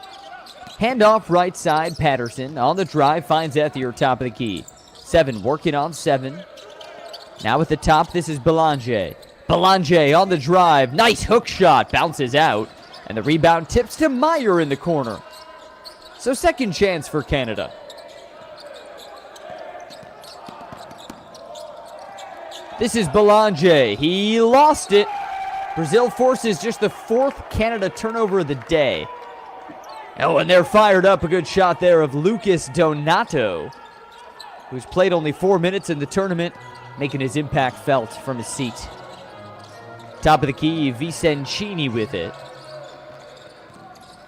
S1: Handoff right side, Patterson on the drive, finds Ethier top of the key. 7 working on 7. Now at the top, this is Belanger. Belanger on the drive. Nice hook shot. Bounces out. And the rebound tips to Meyer in the corner. So second chance for Canada. This is Belanger. He lost it. Brazil forces just the 4th Canada turnover of the day. Oh, and they're fired up. A good shot there of Lucas Donato, who's played only 4 minutes in the tournament, making his impact felt from his seat. Top of the key, Vicencini with it.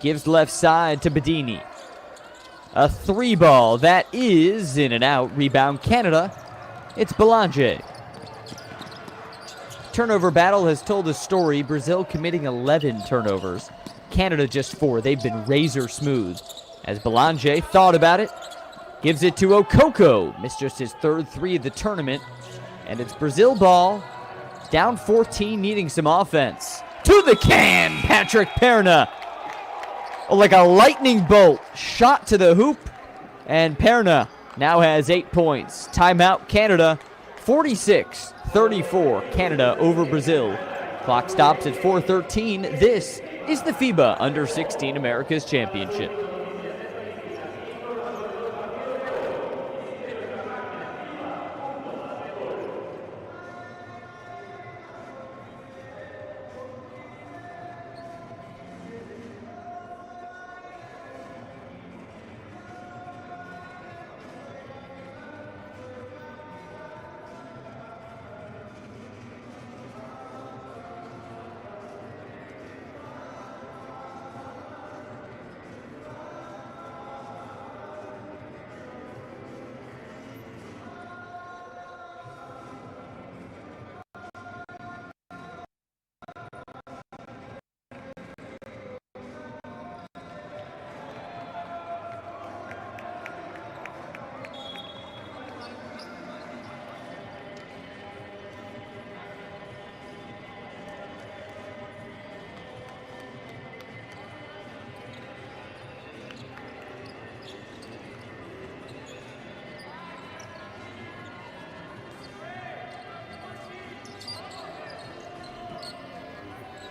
S1: Gives left side to Bedini. A 3 ball. That is in and out. Rebound Canada. It's Belanger. Turnover battle has told a story. Brazil committing 11 turnovers. Canada just 4. They've been razor smooth. As Belanger thought about it, gives it to Okoko. Missed just his 3rd 3 of the tournament. And it's Brazil ball, down 14, needing some offense. To the can, Patrick Perna. Oh, like a lightning bolt, shot to the hoop. And Perna now has 8 points. Timeout, Canada, 46-34. Canada over Brazil. Clock stops at 4:13. This is the FIBA Under-16 Americas Championship.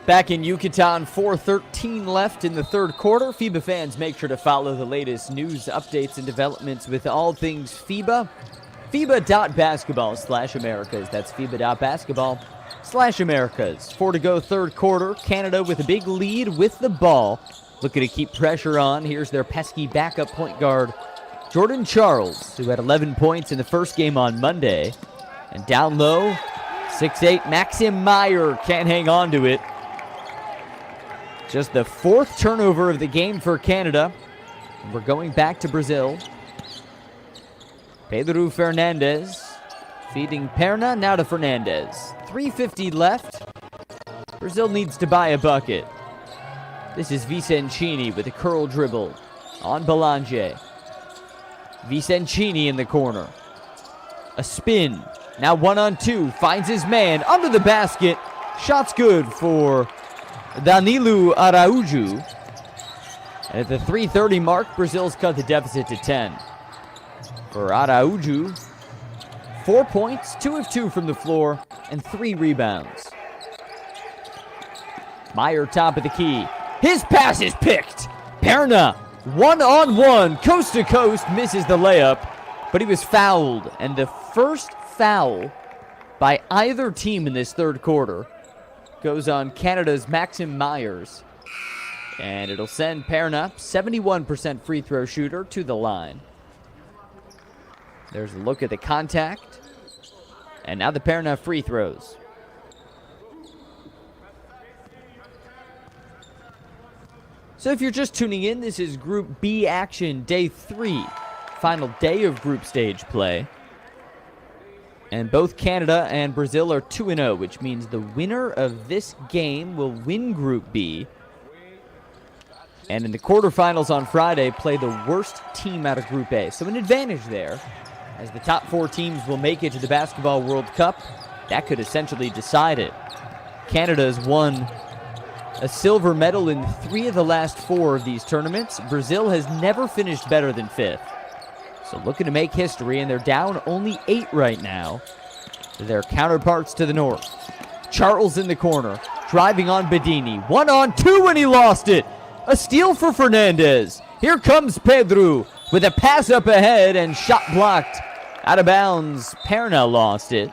S1: Back in Yucatan, 4:13 left in the 3rd quarter. FIBA fans, make sure to follow the latest news, updates, and developments with all things FIBA. FIBA.basketball/Americas. That's FIBA.basketball/Americas. 4 to go, 3rd quarter. Canada with a big lead with the ball. Looking to keep pressure on. Here's their pesky backup point guard, Jordan Charles, who had 11 points in the first game on Monday. And down low, 6'8", Maxim Meyer can't hang on to it. Just the 4th turnover of the game for Canada. And we're going back to Brazil. Pedro Fernandez feeding Perna, now to Fernandez. 3:50 left. Brazil needs to buy a bucket. This is Vicencini with a curl dribble on Belanger. Vicencini in the corner. A spin. Now 1-on-2. Finds his man under the basket. Shot's good for Danilo Araújo. And at the 3:30 mark, Brazil's cut the deficit to 10. For Araújo, 4 points, 2 of 2 from the floor, and 3 rebounds. Meyer top of the key. His pass is picked. Perna, 1-on-1, coast to coast, misses the layup, but he was fouled. And the first foul by either team in this 3rd quarter goes on Canada's Maxim Myers. And it'll send Perna, 71% free throw shooter, to the line. There's a look at the contact. And now the Perna free throws. So if you're just tuning in, this is Group B action, Day 3. Final day of group stage play. And both Canada and Brazil are 2-0, which means the winner of this game will win Group B. And in the quarterfinals on Friday, play the worst team out of Group A. So an advantage there, as the top 4 teams will make it to the Basketball World Cup. That could essentially decide it. Canada has won a silver medal in 3 of the last 4 of these tournaments. Brazil has never finished better than 5th. So looking to make history, and they're down only 8 right now to their counterparts to the north. Charles in the corner, driving on Bedini. 1-on-2, and he lost it. A steal for Fernandez. Here comes Pedro with a pass up ahead and shot blocked. Out of bounds. Perna lost it.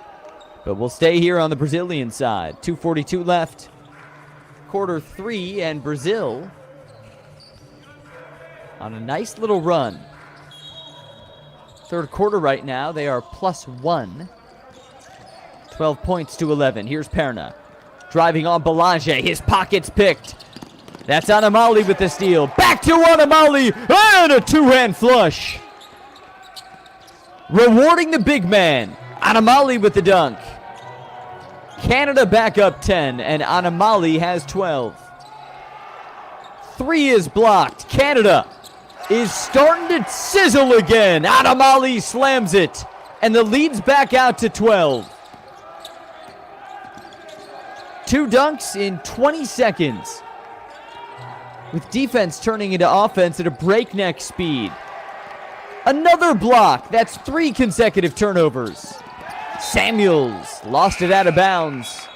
S1: But we'll stay here on the Brazilian side. 2:42 left. Quarter 3, and Brazil on a nice little run. Third quarter right now, they are +1. 12 points to 11. Here's Perna. Driving on Belanger. His pocket's picked. That's Anamali with the steal. Back to Anamali, and a 2-hand flush. Rewarding the big man. Anamali with the dunk. Canada back up 10, and Anamali has 12. 3 is blocked. Canada is starting to sizzle again. Anamali slams it, and the lead's back out to 12. 2 dunks in 20 seconds. With defense turning into offense at a breakneck speed. Another block. That's 3 consecutive turnovers. Samuels lost it out of bounds.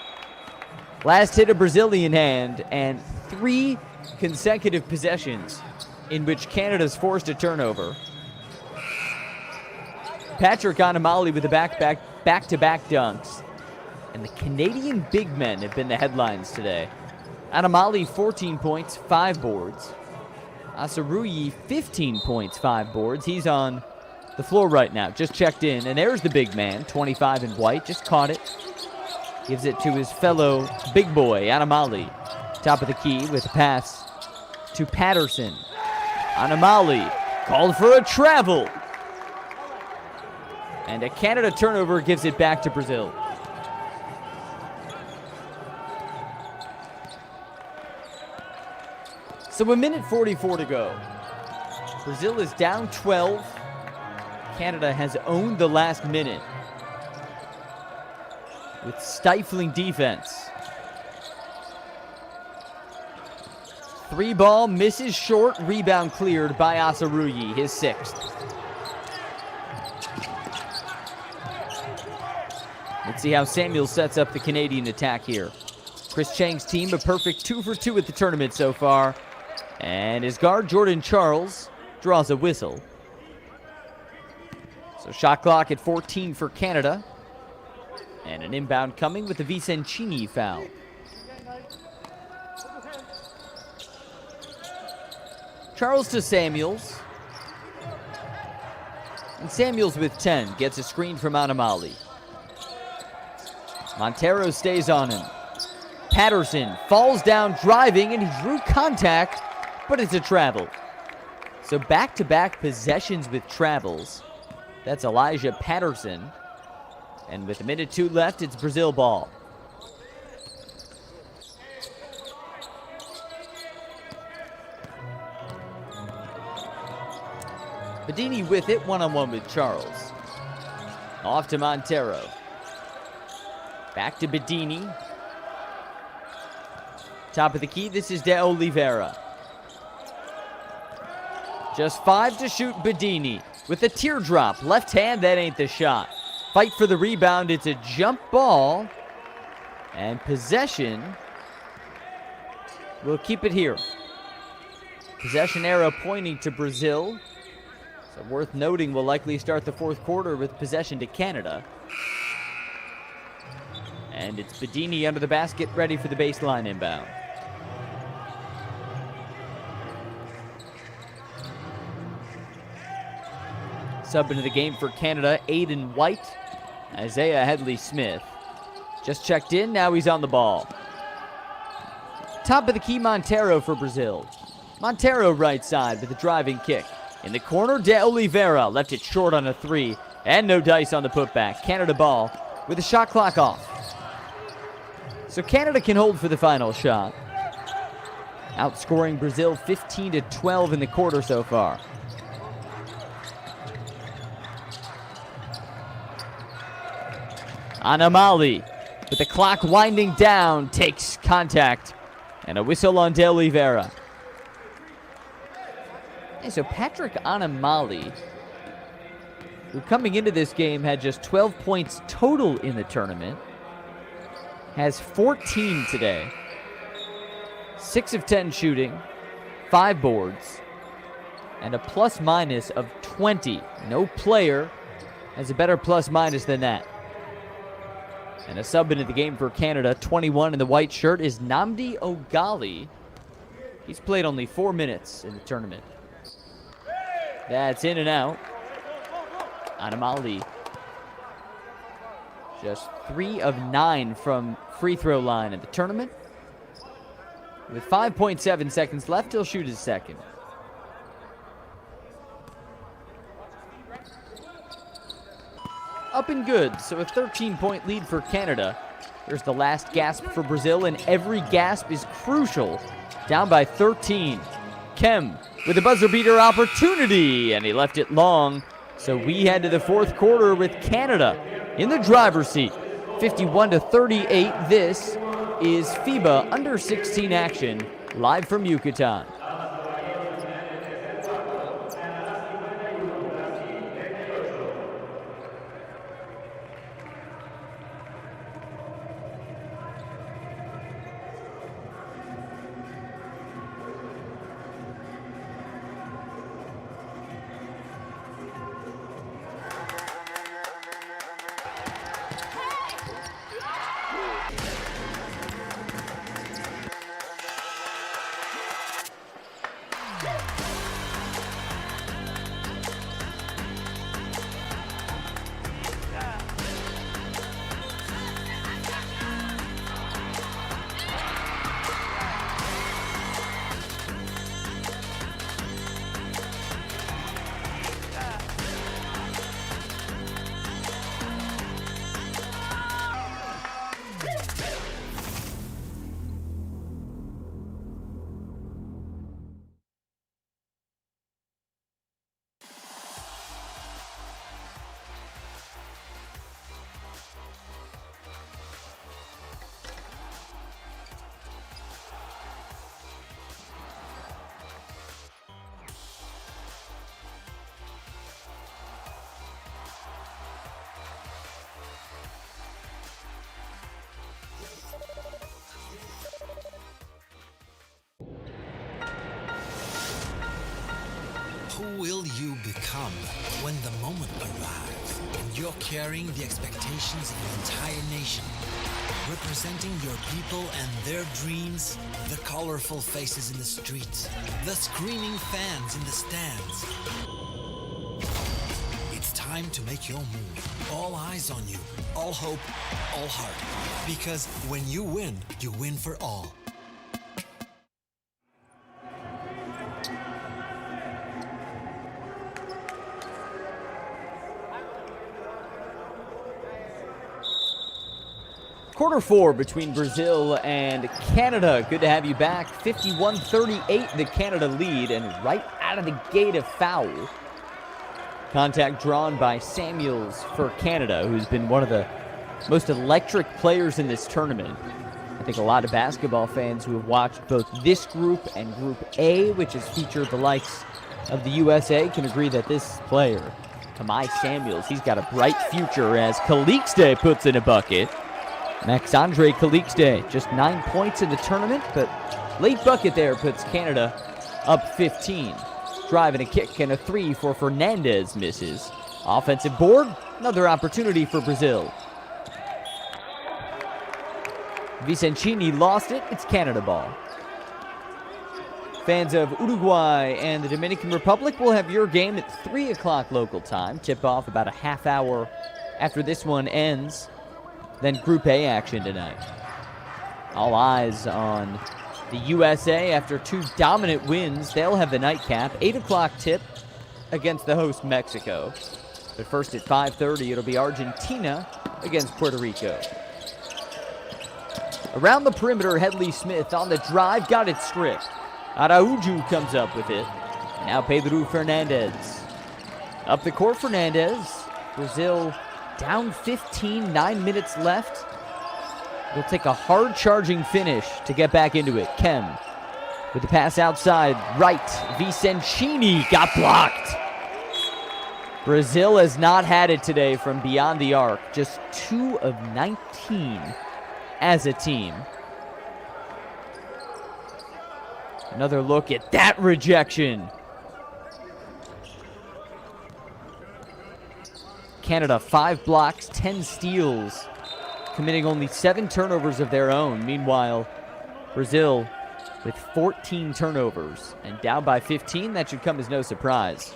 S1: Last hit a Brazilian hand, and 3 consecutive possessions in which Canada's forced a turnover. Patrick Anamali with the back-to-back dunks. And the Canadian big men have been the headlines today. Anamali, 14 points, 5 boards. Asaruyi, 15 points, 5 boards. He's on the floor right now, just checked in. And there's the big man, 25 in white, just caught it. Gives it to his fellow big boy, Anamali. Top of the key with a pass to Patterson. Anamali called for a travel. And a Canada turnover gives it back to Brazil. So 1:44 to go. Brazil is down 12. Canada has owned the last minute with stifling defense. 3 ball misses short. Rebound cleared by Asaruyi, his 6th. Let's see how Samuel sets up the Canadian attack here. Chris Chang's team a perfect 2 for 2 at the tournament so far. And his guard, Jordan Charles, draws a whistle. So shot clock at 14 for Canada. And an inbound coming with the Vicencini foul. Charles to Samuels. And Samuels with 10 gets a screen from Anamali. Montero stays on him. Patterson falls down driving, and he drew contact, but it's a travel. So back-to-back possessions with travels. That's Elijah Patterson. And with 1:02 left, it's Brazil ball. Bedini with it, one-on-one with Charles. Off to Montero. Back to Bedini. Top of the key, this is De Oliveira. Just 5 to shoot, Bedini. With a teardrop, left hand, that ain't the shot. Fight for the rebound, it's a jump ball. And possession, we'll keep it here. Possession arrow pointing to Brazil. So worth noting, we'll likely start the fourth quarter with possession to Canada. And it's Bedini under the basket, ready for the baseline inbound. Sub into the game for Canada, Aiden White. Isaiah Headley-Smith just checked in, now he's on the ball. Top of the key, Montero for Brazil. Montero right side with a driving kick. In the corner, De Oliveira left it short on a three, and no dice on the putback. Canada ball with the shot clock off. So Canada can hold for the final shot. Outscoring Brazil 15-12 in the quarter so far. Anamali, with the clock winding down, takes contact. And a whistle on De Oliveira. And so Patrick Anamali, who coming into this game had just 12 points total in the tournament, has 14 today. 6 of 10 shooting, 5 boards, and a plus-minus of 20. No player has a better plus-minus than that. And a sub into the game for Canada, 21 in the white shirt, is Nnamdi Ogali. He's played only 4 minutes in the tournament. That's in and out. Anamali, just 3 of 9 from free throw line in the tournament. With 5.7 seconds left, he'll shoot his second. Up and good, so a 13-point lead for Canada. Here's the last gasp for Brazil, and every gasp is crucial. Down by 13. Kem with a buzzer beater opportunity, and he left it long. So we head to the fourth quarter with Canada in the driver's seat. 51-38. This is FIBA Under-16 action, live from Yucatan.
S2: Who will you become when the moment arrives and you're carrying the expectations of an entire nation, representing your people and their dreams, the colorful faces in the streets, the screaming fans in the stands? It's time to make your move. All eyes on you, all hope, all heart. Because when you win for all.
S1: Quarter 4 between Brazil and Canada. Good to have you back. 51-38, the Canada lead, and right out of the gate, a foul. Contact drawn by Samuels for Canada, who's been one of the most electric players in this tournament. I think a lot of basketball fans who have watched both this group and Group A, which has featured the likes of the USA, can agree that this player, Kamai Samuels, he's got a bright future as Calixte puts in a bucket. Max-Andre Calixte, just 9 points in the tournament, but late bucket there puts Canada up 15. Drive and a kick and a three for Fernandez misses. Offensive board, another opportunity for Brazil. Vicentini lost it. It's Canada ball. Fans of Uruguay and the Dominican Republic will have your game at 3 o'clock local time. Tip off about a half hour after this one ends. Then Group A action tonight. All eyes on the USA after 2 dominant wins. They'll have the nightcap. 8 o'clock tip against the host Mexico. But first at 5:30, it'll be Argentina against Puerto Rico. Around the perimeter, Headley Smith on the drive, got it stripped. Araujo comes up with it. Now Pedro Fernandez. Up the court, Fernandez. Brazil down 15, 9 minutes left. It'll take a hard-charging finish to get back into it. Kem with the pass outside, right. Vicentini got blocked. Brazil has not had it today from beyond the arc. Just 2 of 19 as a team. Another look at that rejection. Canada 5 blocks, 10 steals, committing only 7 turnovers of their own. Meanwhile, Brazil with 14 turnovers and down by 15. That should come as no surprise.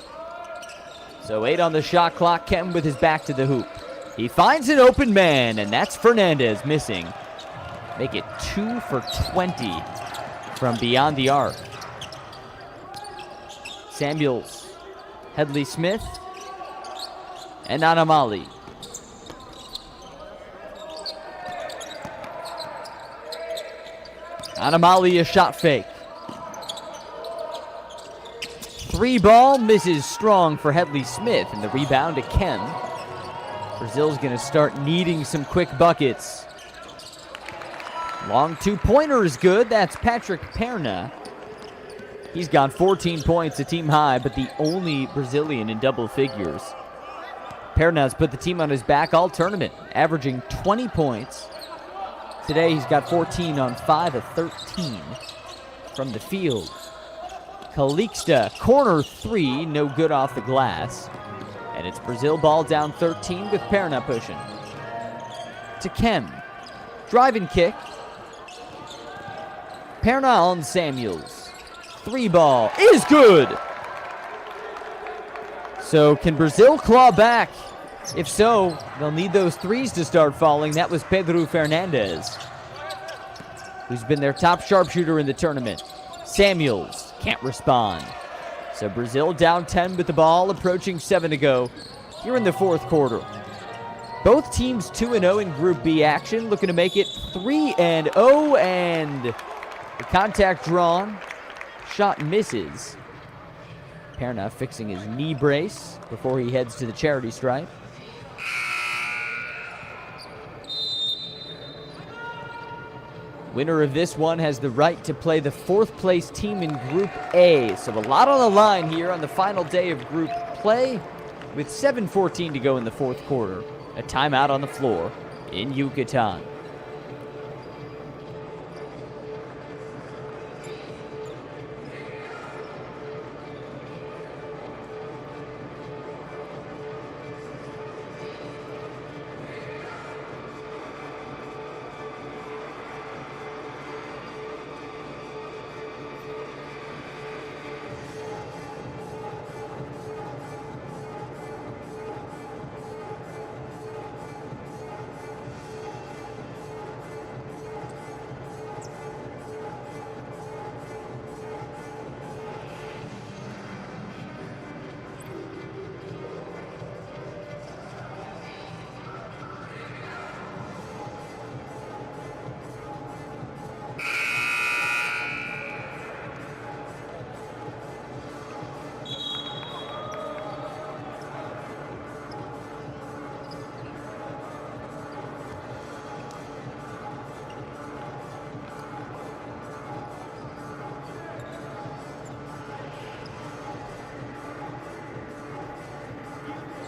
S1: So 8 on the shot clock. Kem with his back to the hoop. He finds an open man, and that's Fernandez missing. Make it 2 for 20 from beyond the arc. Samuels, Headley Smith, and Anamali. Anamali, a shot fake. 3 ball misses strong for Headley Smith, and the rebound to Kem. Brazil's going to start needing some quick buckets. Long 2-pointer is good. That's Patrick Perna. He's got 14 points, a team high, but the only Brazilian in double figures. Perna's put the team on his back all tournament, averaging 20 points. Today he's got 14 on 5 of 13 from the field. Calixta, corner 3, no good off the glass. And it's Brazil ball down 13 with Perna pushing. To Kem. Drive and kick. Perna on Samuels. 3 ball is good. So can Brazil claw back? If so, they'll need those 3s to start falling. That was Pedro Fernandez, who's been their top sharpshooter in the tournament. Samuels can't respond. So Brazil down 10 with the ball, approaching 7 to go here in the 4th quarter. Both teams 2-0 in Group B action, looking to make it 3-0, and the contact drawn. Shot misses. Perna fixing his knee brace before he heads to the charity stripe. Winner of this one has the right to play the 4th place team in Group A. So a lot on the line here on the final day of Group Play with 7:14 to go in the 4th quarter. A timeout on the floor in Yucatan.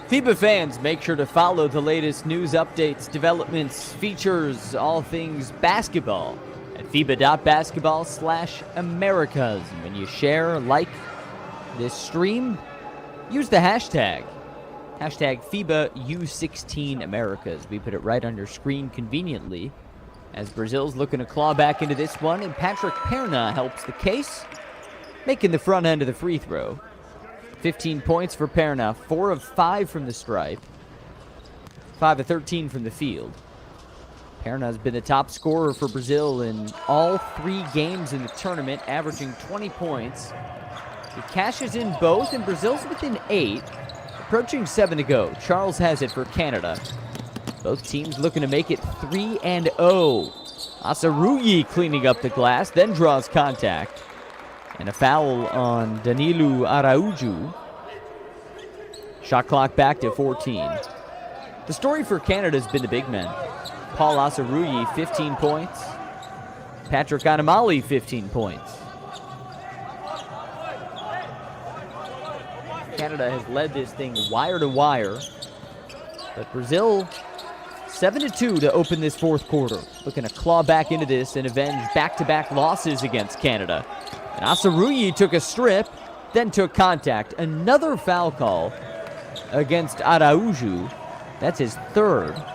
S1: FIBA fans, make sure to follow the latest news, updates, developments, features, all things basketball at FIBA.basketball/Americas. And when you share, like this stream, use the hashtag FIBA U16 Americas. We put it right on your screen conveniently as Brazil's looking to claw back into this one, and Patrick Perna helps the case, making the front end of the free throw. 15 points for Perna, 4 of 5 from the stripe, 5 of 13 from the field. Perna has been the top scorer for Brazil in all 3 games in the tournament, averaging 20 points. He cashes in both, and Brazil's within 8, approaching 7 to go. Charles has it for Canada. Both teams looking to make it 3-0. Asaruyi cleaning up the glass, then draws contact. And a foul on Danilo Araújo. Shot clock back to 14. The story for Canada has been the big men. Paul Asaruyi, 15 points. Patrick Anamali, 15 points. Canada has led this thing wire to wire. But Brazil 7-2 to open this fourth quarter. Looking to claw back into this and avenge back-to-back losses against Canada. And Asaruyi took a strip, then took contact. Another foul call against Araújo. That's his 3rd.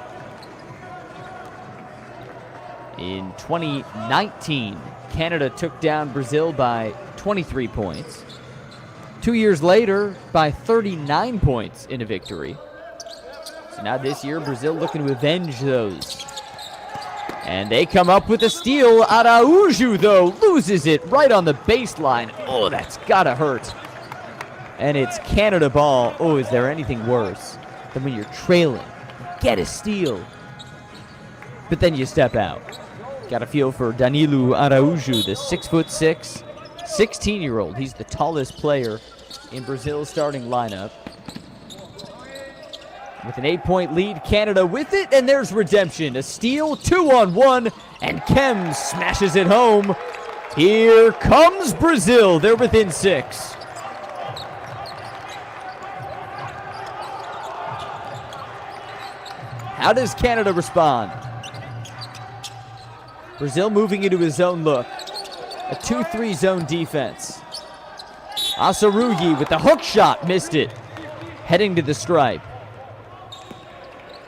S1: In 2019, Canada took down Brazil by 23 points. 2 years later, by 39 points in a victory. So now this year, Brazil looking to avenge those. And they come up with a steal. Araújo, though, loses it right on the baseline. Oh, that's gotta hurt. And it's Canada ball. Oh, is there anything worse than when you're trailing, get a steal, but then you step out? Got a feel for Danilo Araújo, the 6'6", 16-year-old. He's the tallest player in Brazil's starting lineup. With an 8-point lead, Canada with it, and there's redemption. A steal, 2-on-1, and Kem smashes it home. Here comes Brazil. They're within 6. How does Canada respond? Brazil moving into a zone look. A 2-3 zone defense. Asaruyi with the hook shot, missed it. Heading to the stripe.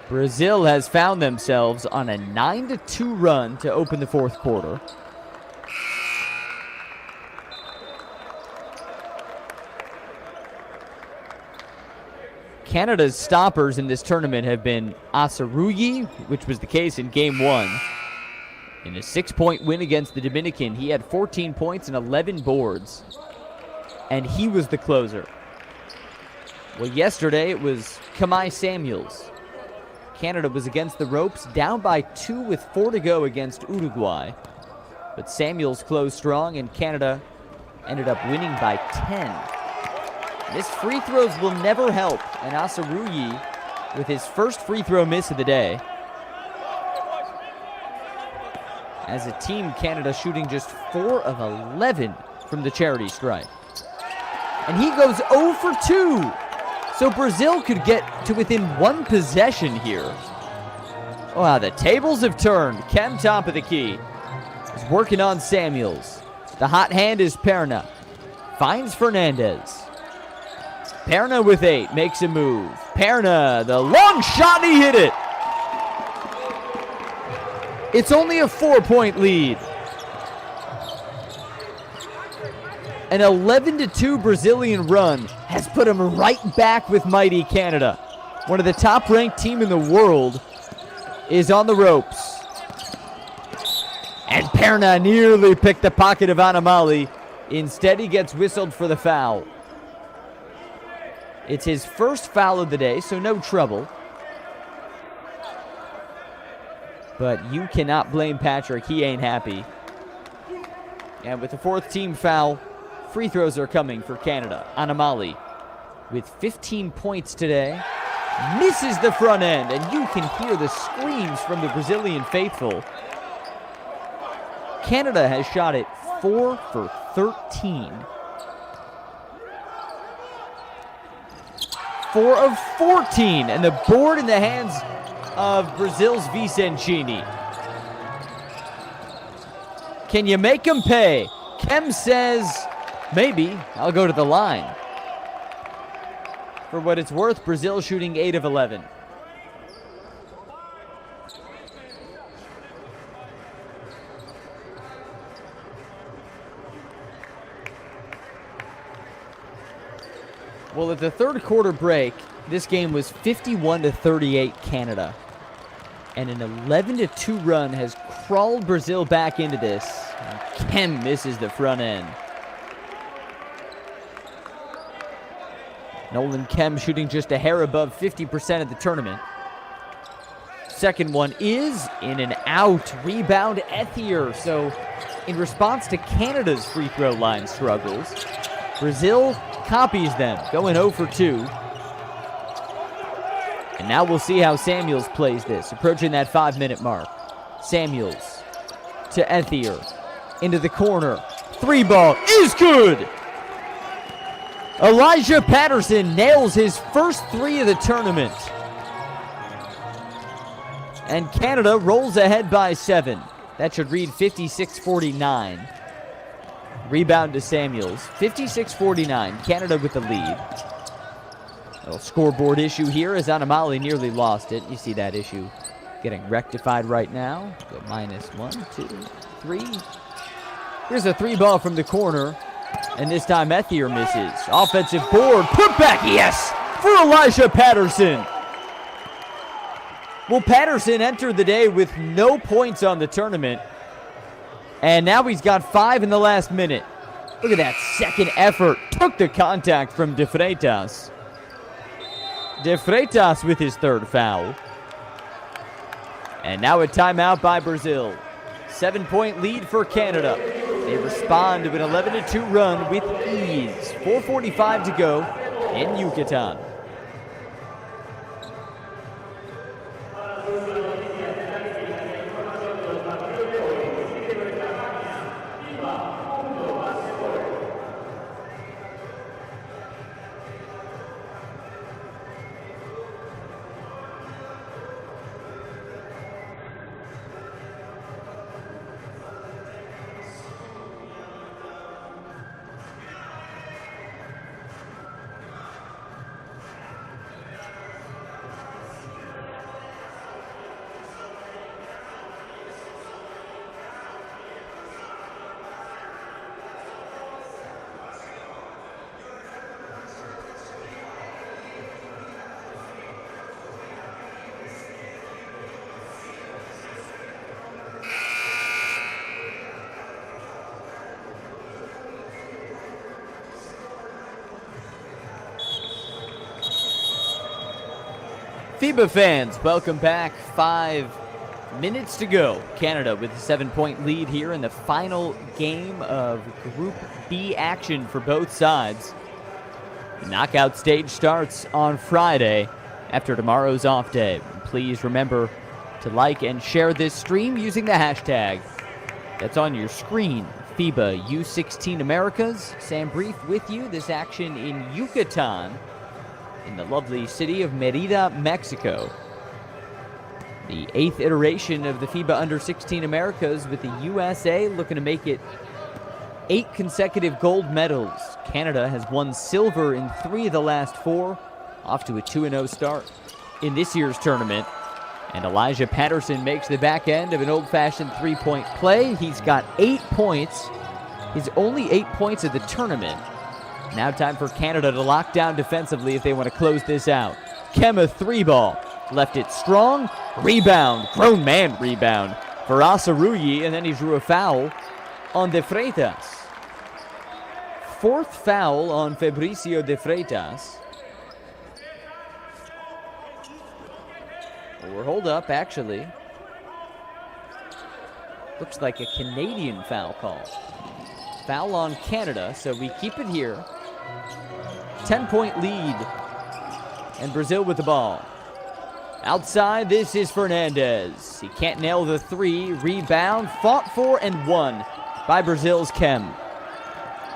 S1: Brazil has found themselves on a 9-2 run to open the fourth quarter. Canada's stoppers in this tournament have been Asaruyi, which was the case in Game 1. In a 6-point win against the Dominican, he had 14 points and 11 boards. And he was the closer. Well, yesterday it was Kamai Samuels. Canada was against the ropes, down by 2 with 4 to go against Uruguay. But Samuels closed strong, and Canada ended up winning by 10. Missed free throws will never help, and Asaruyi with his first free throw miss of the day. As a team, Canada shooting just 4 of 11 from the charity stripe. And he goes 0 for 2. So Brazil could get to within 1 possession here. Wow, the tables have turned. Kem, top of the key, is working on Samuels. The hot hand is Perna. Finds Fernandez. Perna with 8, makes a move. Perna, the long shot, he hit it. It's only a 4-point lead. An 11-2 Brazilian run has put him right back with mighty Canada. One of the top-ranked team in the world is on the ropes. And Perna nearly picked the pocket of Anamali. Instead, he gets whistled for the foul. It's his first foul of the day, so no trouble. But you cannot blame Patrick. He ain't happy. And with the 4th team foul, free throws are coming for Canada. Anamali with 15 points today. Misses the front end, and you can hear the screams from the Brazilian faithful. Canada has shot it 4 for 13. 4 of 14, and the board in the hands of Brazil's Vicentini. Can you make him pay? Kem says, maybe. I'll go to the line. For what it's worth, Brazil shooting 8 of 11. Well, at the third quarter break, this game was 51-38 Canada. And an 11-2 run has crawled Brazil back into this. And Kem misses the front end. Nolan Kem shooting just a hair above 50% of the tournament. Second one is in and out. Rebound Ethier. So in response to Canada's free throw line struggles, Brazil copies them, going 0 for 2. And now we'll see how Samuels plays this, approaching that 5-minute mark. Samuels to Ethier, into the corner. 3 ball is good! Elijah Patterson nails his first 3 of the tournament. And Canada rolls ahead by 7. That should read 56-49. Rebound to Samuels. 56-49. Canada with the lead. Little scoreboard issue here as Anamali nearly lost it. You see that issue getting rectified right now. Go -1, 2, 3. Here's a 3 ball from the corner. And this time Ethier misses. Offensive board. Put back. Yes! For Elijah Patterson. Well, Patterson entered the day with no points on the tournament. And now he's got 5 in the last minute. Look at that second effort. Took the contact from De Freitas. De Freitas with his 3rd foul. And now a timeout by Brazil. 7-point lead for Canada. They respond to an 11-2 run with ease. 4:45 to go in Yucatan. FIBA fans, welcome back. 5 minutes to go. Canada with a 7-point lead here in the final game of Group B action for both sides. The knockout stage starts on Friday after tomorrow's off day. Please remember to like and share this stream using the hashtag that's on your screen. FIBA U16 Americas. Sam Brief with you. This action in Yucatan, in the lovely city of Merida, Mexico. The 8th iteration of the FIBA Under-16 Americas, with the USA looking to make it 8 consecutive gold medals. Canada has won silver in 3 of the last 4, off to a 2-0 start in this year's tournament. And Elijah Patterson makes the back end of an old-fashioned 3-point play. He's got 8 points, his only 8 points of the tournament. Now time for Canada to lock down defensively if they want to close this out. Kem a 3 ball. Left it strong. Rebound. Grown man rebound for Asaruyi, and then he drew a foul on De Freitas. 4th foul on Fabricio De Freitas. Or hold up, actually. Looks like a Canadian foul call. Foul on Canada, so we keep it here. 10-point lead. And Brazil with the ball. Outside, this is Fernandez. He can't nail the 3. Rebound, fought for and won by Brazil's Kem.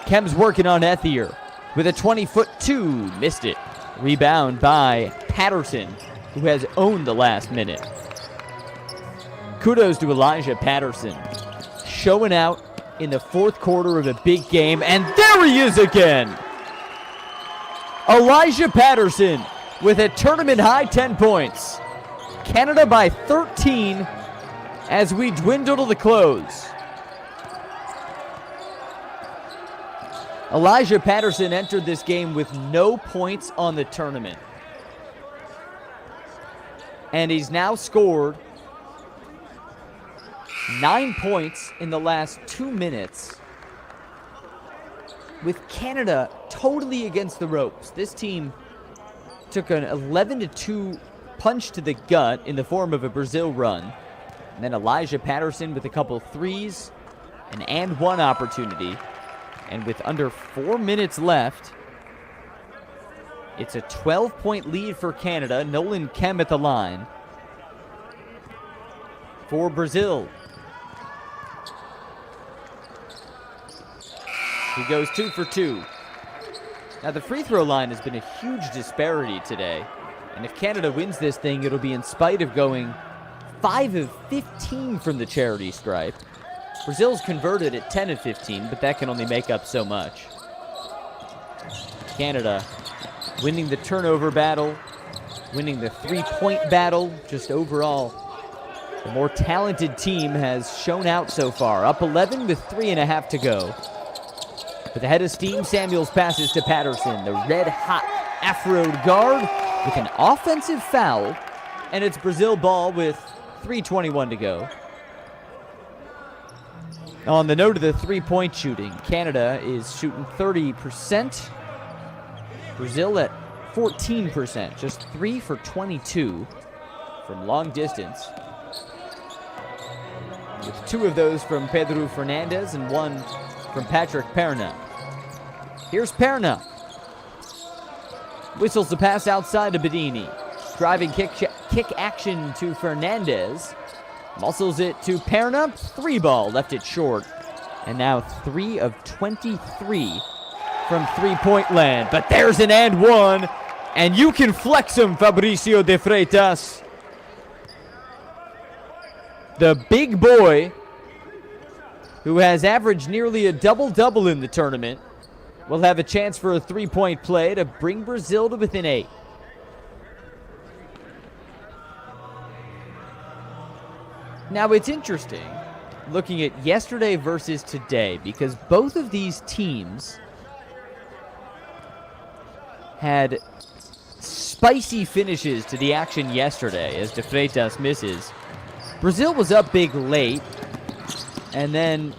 S1: Kem's working on Ethier with a 20-foot 2. Missed it. Rebound by Patterson, who has owned the last minute. Kudos to Elijah Patterson, showing out in the 4th quarter of a big game, and there he is again! Elijah Patterson with a tournament-high 10 points. Canada by 13 as we dwindle to the close. Elijah Patterson entered this game with no points on the tournament. And he's now scored 9 points in the last 2 minutes. With Canada totally against the ropes. This team took an 11-2 punch to the gut in the form of a Brazil run. And then Elijah Patterson with a couple threes, an and one opportunity. And with under 4 minutes left, it's a 12-point lead for Canada. Nolan Kem at the line for Brazil. He goes 2 for 2. Now the free throw line has been a huge disparity today. And if Canada wins this thing, it'll be in spite of going 5 of 15 from the charity stripe. Brazil's converted at 10 of 15, but that can only make up so much. Canada winning the turnover battle, winning the three-point battle, just overall. The more talented team has shown out so far. Up 11 with 3.5 to go. With the head of steam, Samuels passes to Patterson, the red-hot afroed guard with an offensive foul, and it's Brazil ball with 3:21 to go. On the note of the three-point shooting, Canada is shooting 30%. Brazil at 14%, just 3 for 22 from long distance. With 2 of those from Pedro Fernandez and 1 from Patrick Perna. Here's Perna. Whistles the pass outside to Bedini. Driving kick action to Fernandez. Muscles it to Perna. 3-ball, left it short. And now 3 of 23 from three-point land. But there's an and one. And you can flex him, Fabricio de Freitas. The big boy, who has averaged nearly a double-double in the tournament, will have a chance for a three-point play to bring Brazil to within 8. Now, it's interesting looking at yesterday versus today, because both of these teams had spicy finishes to the action yesterday as De Freitas misses. Brazil was up big late, and then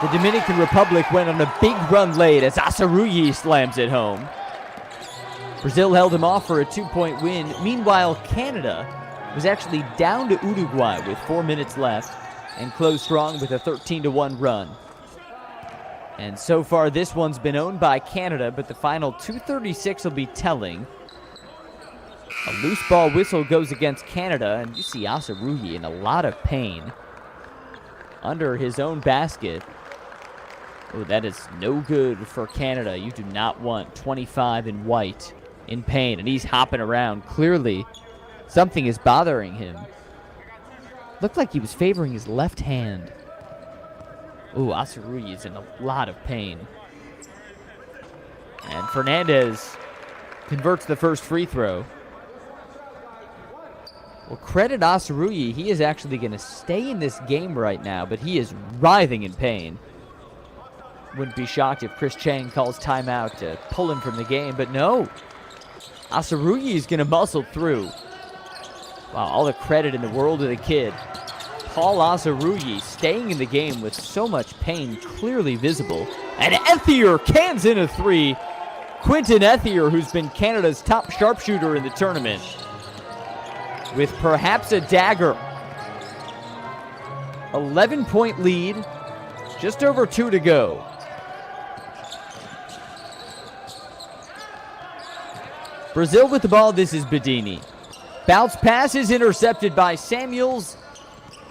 S1: the Dominican Republic went on a big run late as Asaruyi slams it home. Brazil held him off for a 2-point win. Meanwhile, Canada was actually down to Uruguay with 4 minutes left and closed strong with a 13-1 run. And so far, this one's been owned by Canada, but the final 2:36 will be telling. A loose ball whistle goes against Canada, and you see Asaruyi in a lot of pain under his own basket. Oh, that is no good for Canada. You do not want 25 in white in pain, and he's hopping around. Clearly, something is bothering him. Looked like he was favoring his left hand. Oh, Asaruyi is in a lot of pain. And Fernandez converts the first free throw. Well, credit Asaruyi. He is actually going to stay in this game right now, but he is writhing in pain. Wouldn't be shocked if Chris Chang calls timeout to pull him from the game, but no. Asaruyi is going to muscle through. Wow, all the credit in the world to the kid. Paul Asaruyi staying in the game with so much pain clearly visible. And Ethier cans in a 3. Quinton Ethier, who's been Canada's top sharpshooter in the tournament, with perhaps a dagger. 11-point lead, just over 2 to go. Brazil with the ball, this is Bedini. Bounce pass is intercepted by Samuels.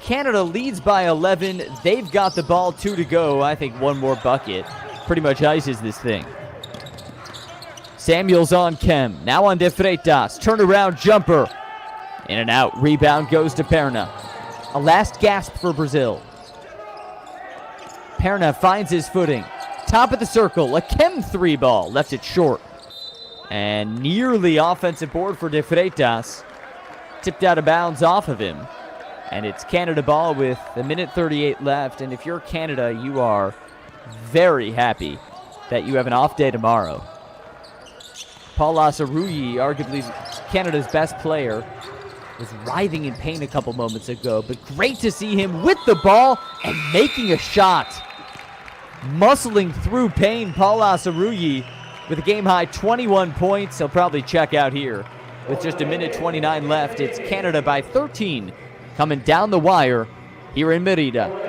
S1: Canada leads by 11. They've got the ball, 2 to go. I think one more bucket pretty much ices this thing. Samuels on Kem, now on De Freitas. Turnaround jumper. In and out, rebound goes to Perna. A last gasp for Brazil. Perna finds his footing. Top of the circle, a Kem 3-ball, left it short. And nearly offensive board for De Freitas. Tipped out of bounds off of him. And it's Canada ball with a minute 38 left. And if you're Canada, you are very happy that you have an off day tomorrow. Paul Asaruyi, arguably Canada's best player, was writhing in pain a couple moments ago, but great to see him with the ball and making a shot. Muscling through pain, Paul Asaruyi with a game-high 21 points. He'll probably check out here with just a minute 29 left. It's Canada by 13 coming down the wire here in Merida.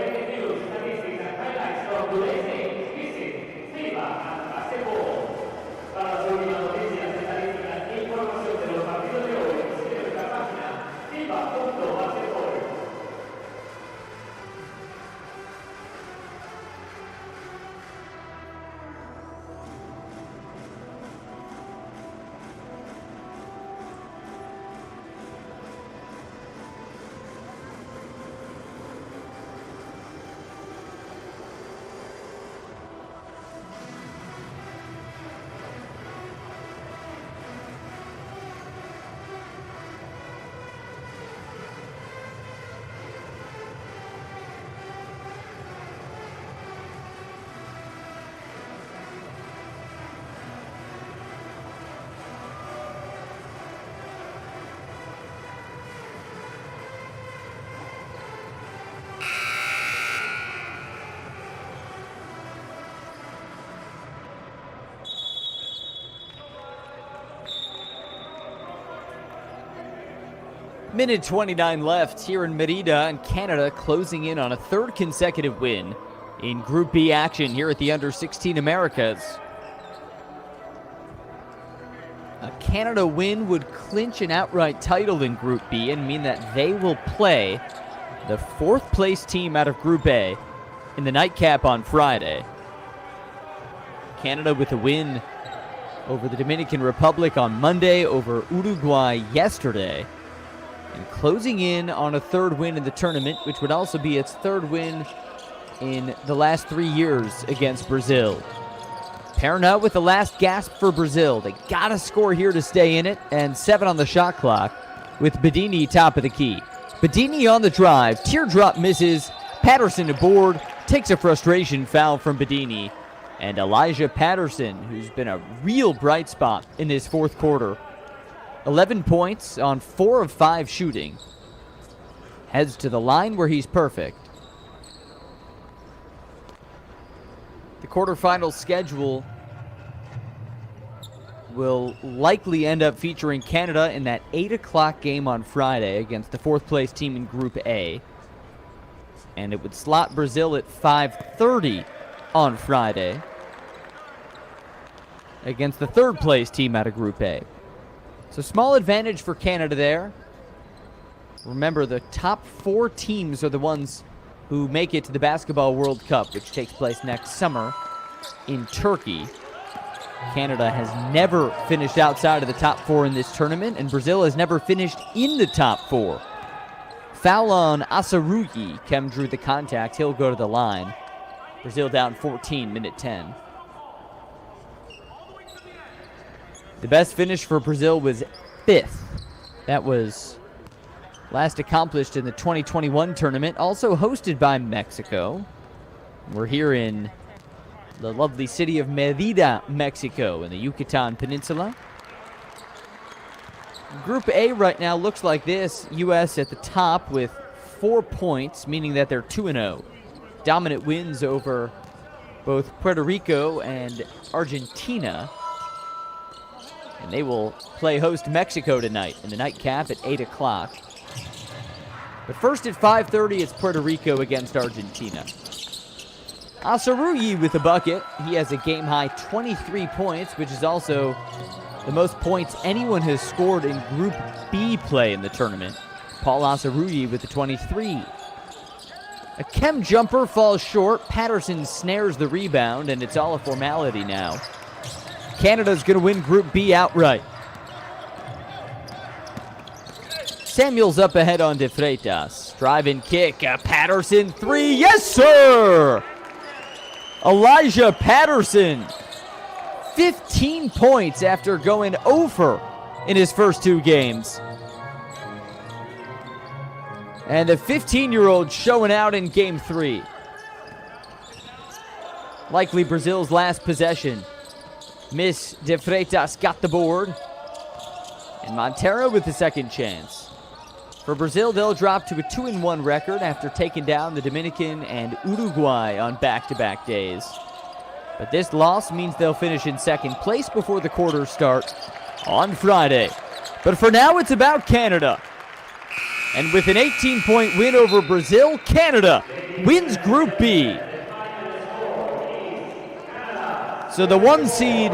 S1: Minute 29 left here in Merida, and Canada closing in on a third consecutive win in Group B action here at the Under-16 Americas. A Canada win would clinch an outright title in Group B and mean that they will play the fourth place team out of Group A in the nightcap on Friday. Canada with a win over the Dominican Republic on Monday, over Uruguay yesterday, and closing in on a third win in the tournament, which would also be its third win in the last 3 years against Brazil. Pairing out with the last gasp for Brazil. They gotta score here to stay in it, and 7 on the shot clock with Bedini top of the key. Bedini on the drive, teardrop misses, Patterson aboard, takes a frustration foul from Bedini, and Elijah Patterson, who's been a real bright spot in this fourth quarter, 11 points on 4 of 5 shooting. Heads to the line where he's perfect. The quarterfinal schedule will likely end up featuring Canada in that 8 o'clock game on Friday against the fourth place team in Group A. And it would slot Brazil at 5:30 on Friday against the third place team out of Group A. So small advantage for Canada there. Remember, the top 4 teams are the ones who make it to the Basketball World Cup, which takes place next summer in Turkey. Canada has never finished outside of the top 4 in this tournament, and Brazil has never finished in the top 4. Foul on Asaruyi. Kem drew the contact. He'll go to the line. Brazil down 14, minute 10. The best finish for Brazil was 5th. That was last accomplished in the 2021 tournament, also hosted by Mexico. We're here in the lovely city of Merida, Mexico, in the Yucatan Peninsula. Group A right now looks like this. U.S. at the top with 4 points, meaning that they're 2-0. Dominant wins over both Puerto Rico and Argentina. And they will play host Mexico tonight in the nightcap at 8 o'clock. But first at 5:30, it's Puerto Rico against Argentina. Asaruyi with a bucket. He has a game-high 23 points, which is also the most points anyone has scored in Group B play in the tournament. Paul Asaruyi with the 23. A Kem jumper falls short. Patterson snares the rebound, and it's all a formality now. Canada's going to win Group B outright. Samuels up ahead on De Freitas. Drive and kick. A Patterson 3. Yes, sir! Elijah Patterson. 15 points after going over in his first 2 games. And the 15-year-old showing out in Game 3. Likely Brazil's last possession. Miss De Freitas got the board. And Montero with the second chance. For Brazil, they'll drop to a 2-1 record after taking down the Dominican and Uruguay on back-to-back days. But this loss means they'll finish in second place before the quarters start on Friday. But for now, it's about Canada. And with an 18-point win over Brazil, Canada wins Group B. So the 1 seed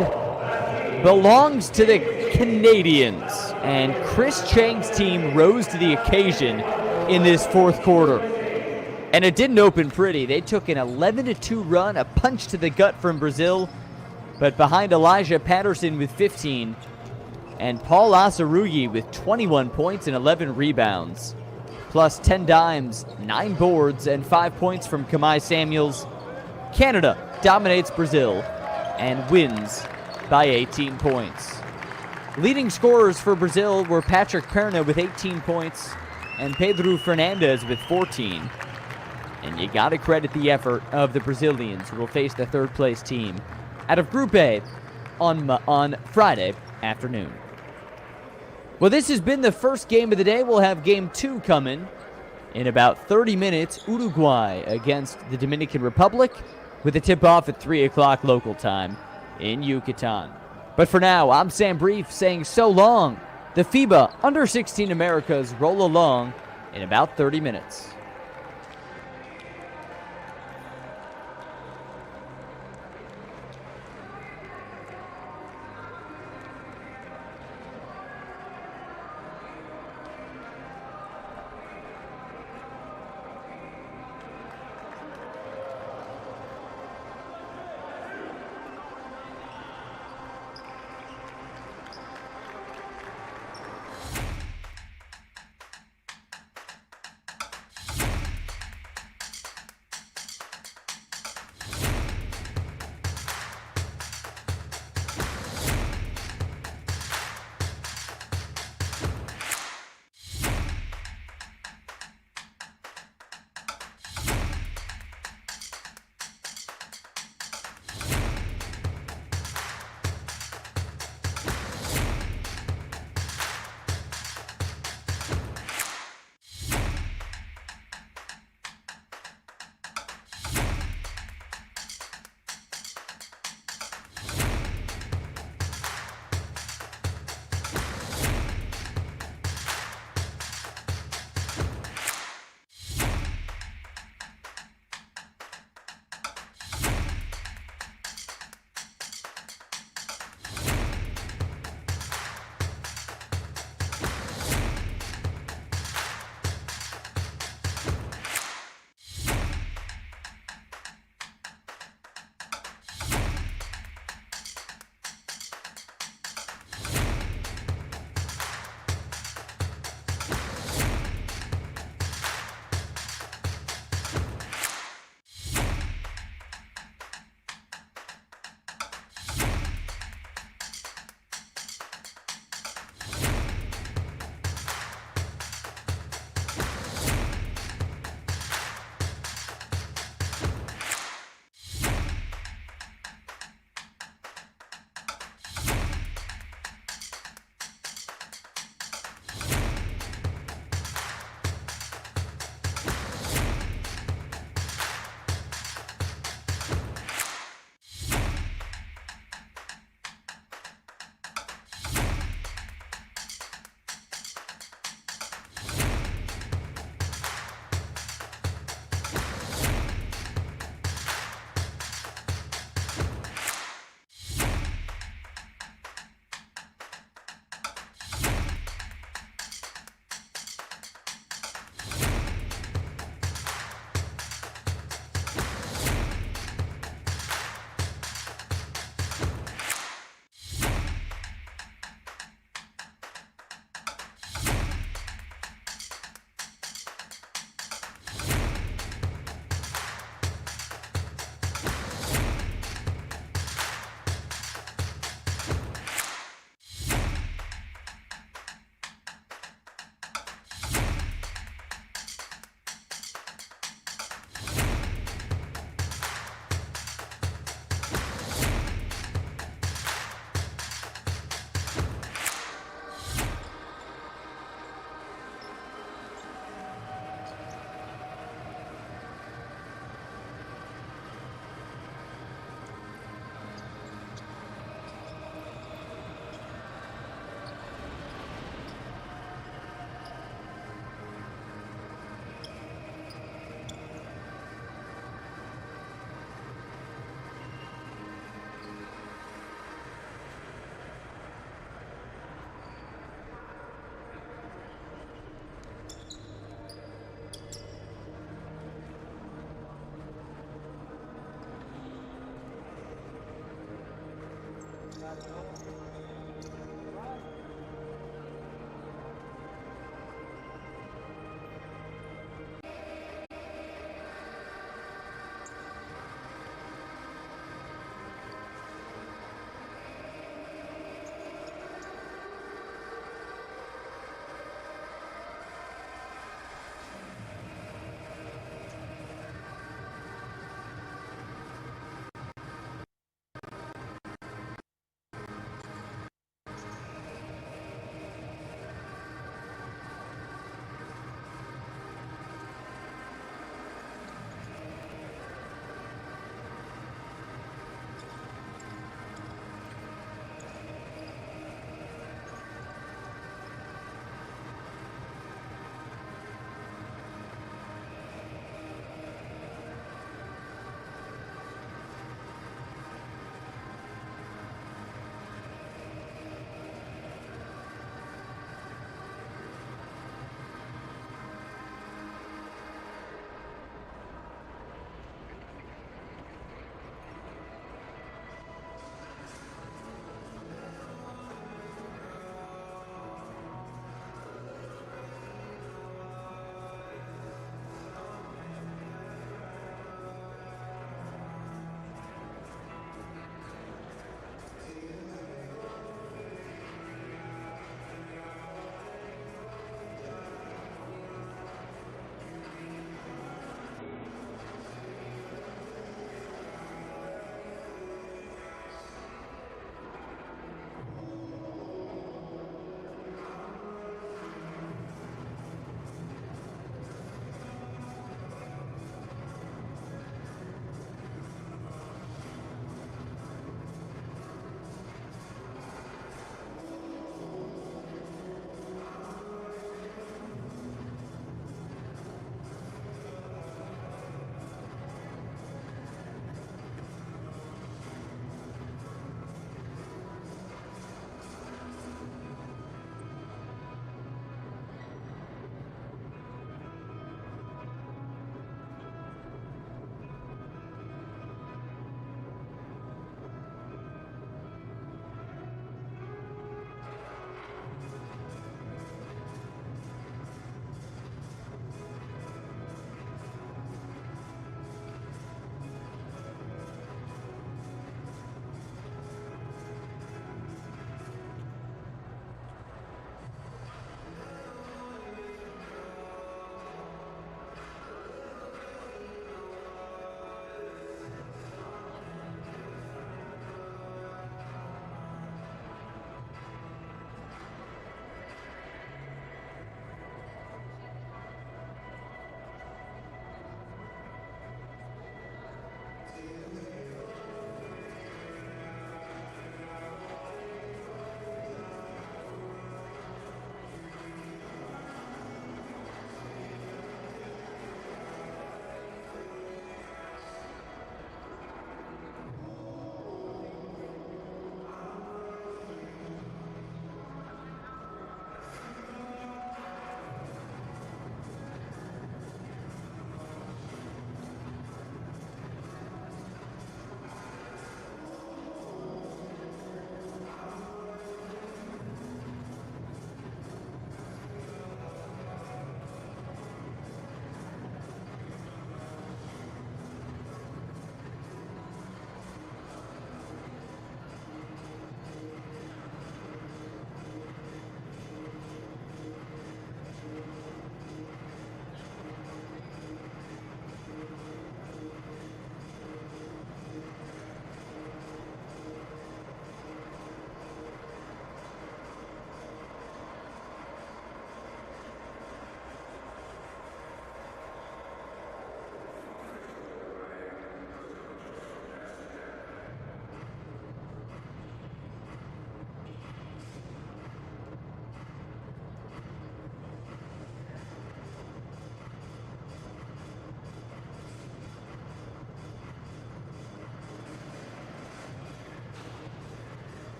S1: belongs to the Canadians. And Chris Chang's team rose to the occasion in this fourth quarter. And it didn't open pretty. They took an 11-2 run, a punch to the gut from Brazil. But behind Elijah Patterson with 15 and Paul Asarugi with 21 points and 11 rebounds, plus 10 dimes, 9 boards, and 5 points from Kamai Samuels, Canada dominates Brazil and wins by 18 points. Leading scorers for Brazil were Patrick Perna with 18 points and Pedro Fernandez with 14. And you got to credit the effort of the Brazilians, who will face the third-place team out of Group A on Friday afternoon. Well, this has been the first game of the day. We'll have Game 2 coming in about 30 minutes. Uruguay against the Dominican Republic with a tip-off at 3 o'clock local time in Yucatan. But for now, I'm Sam Brief saying so long. The FIBA Under-16 Americas roll along in about 30 minutes.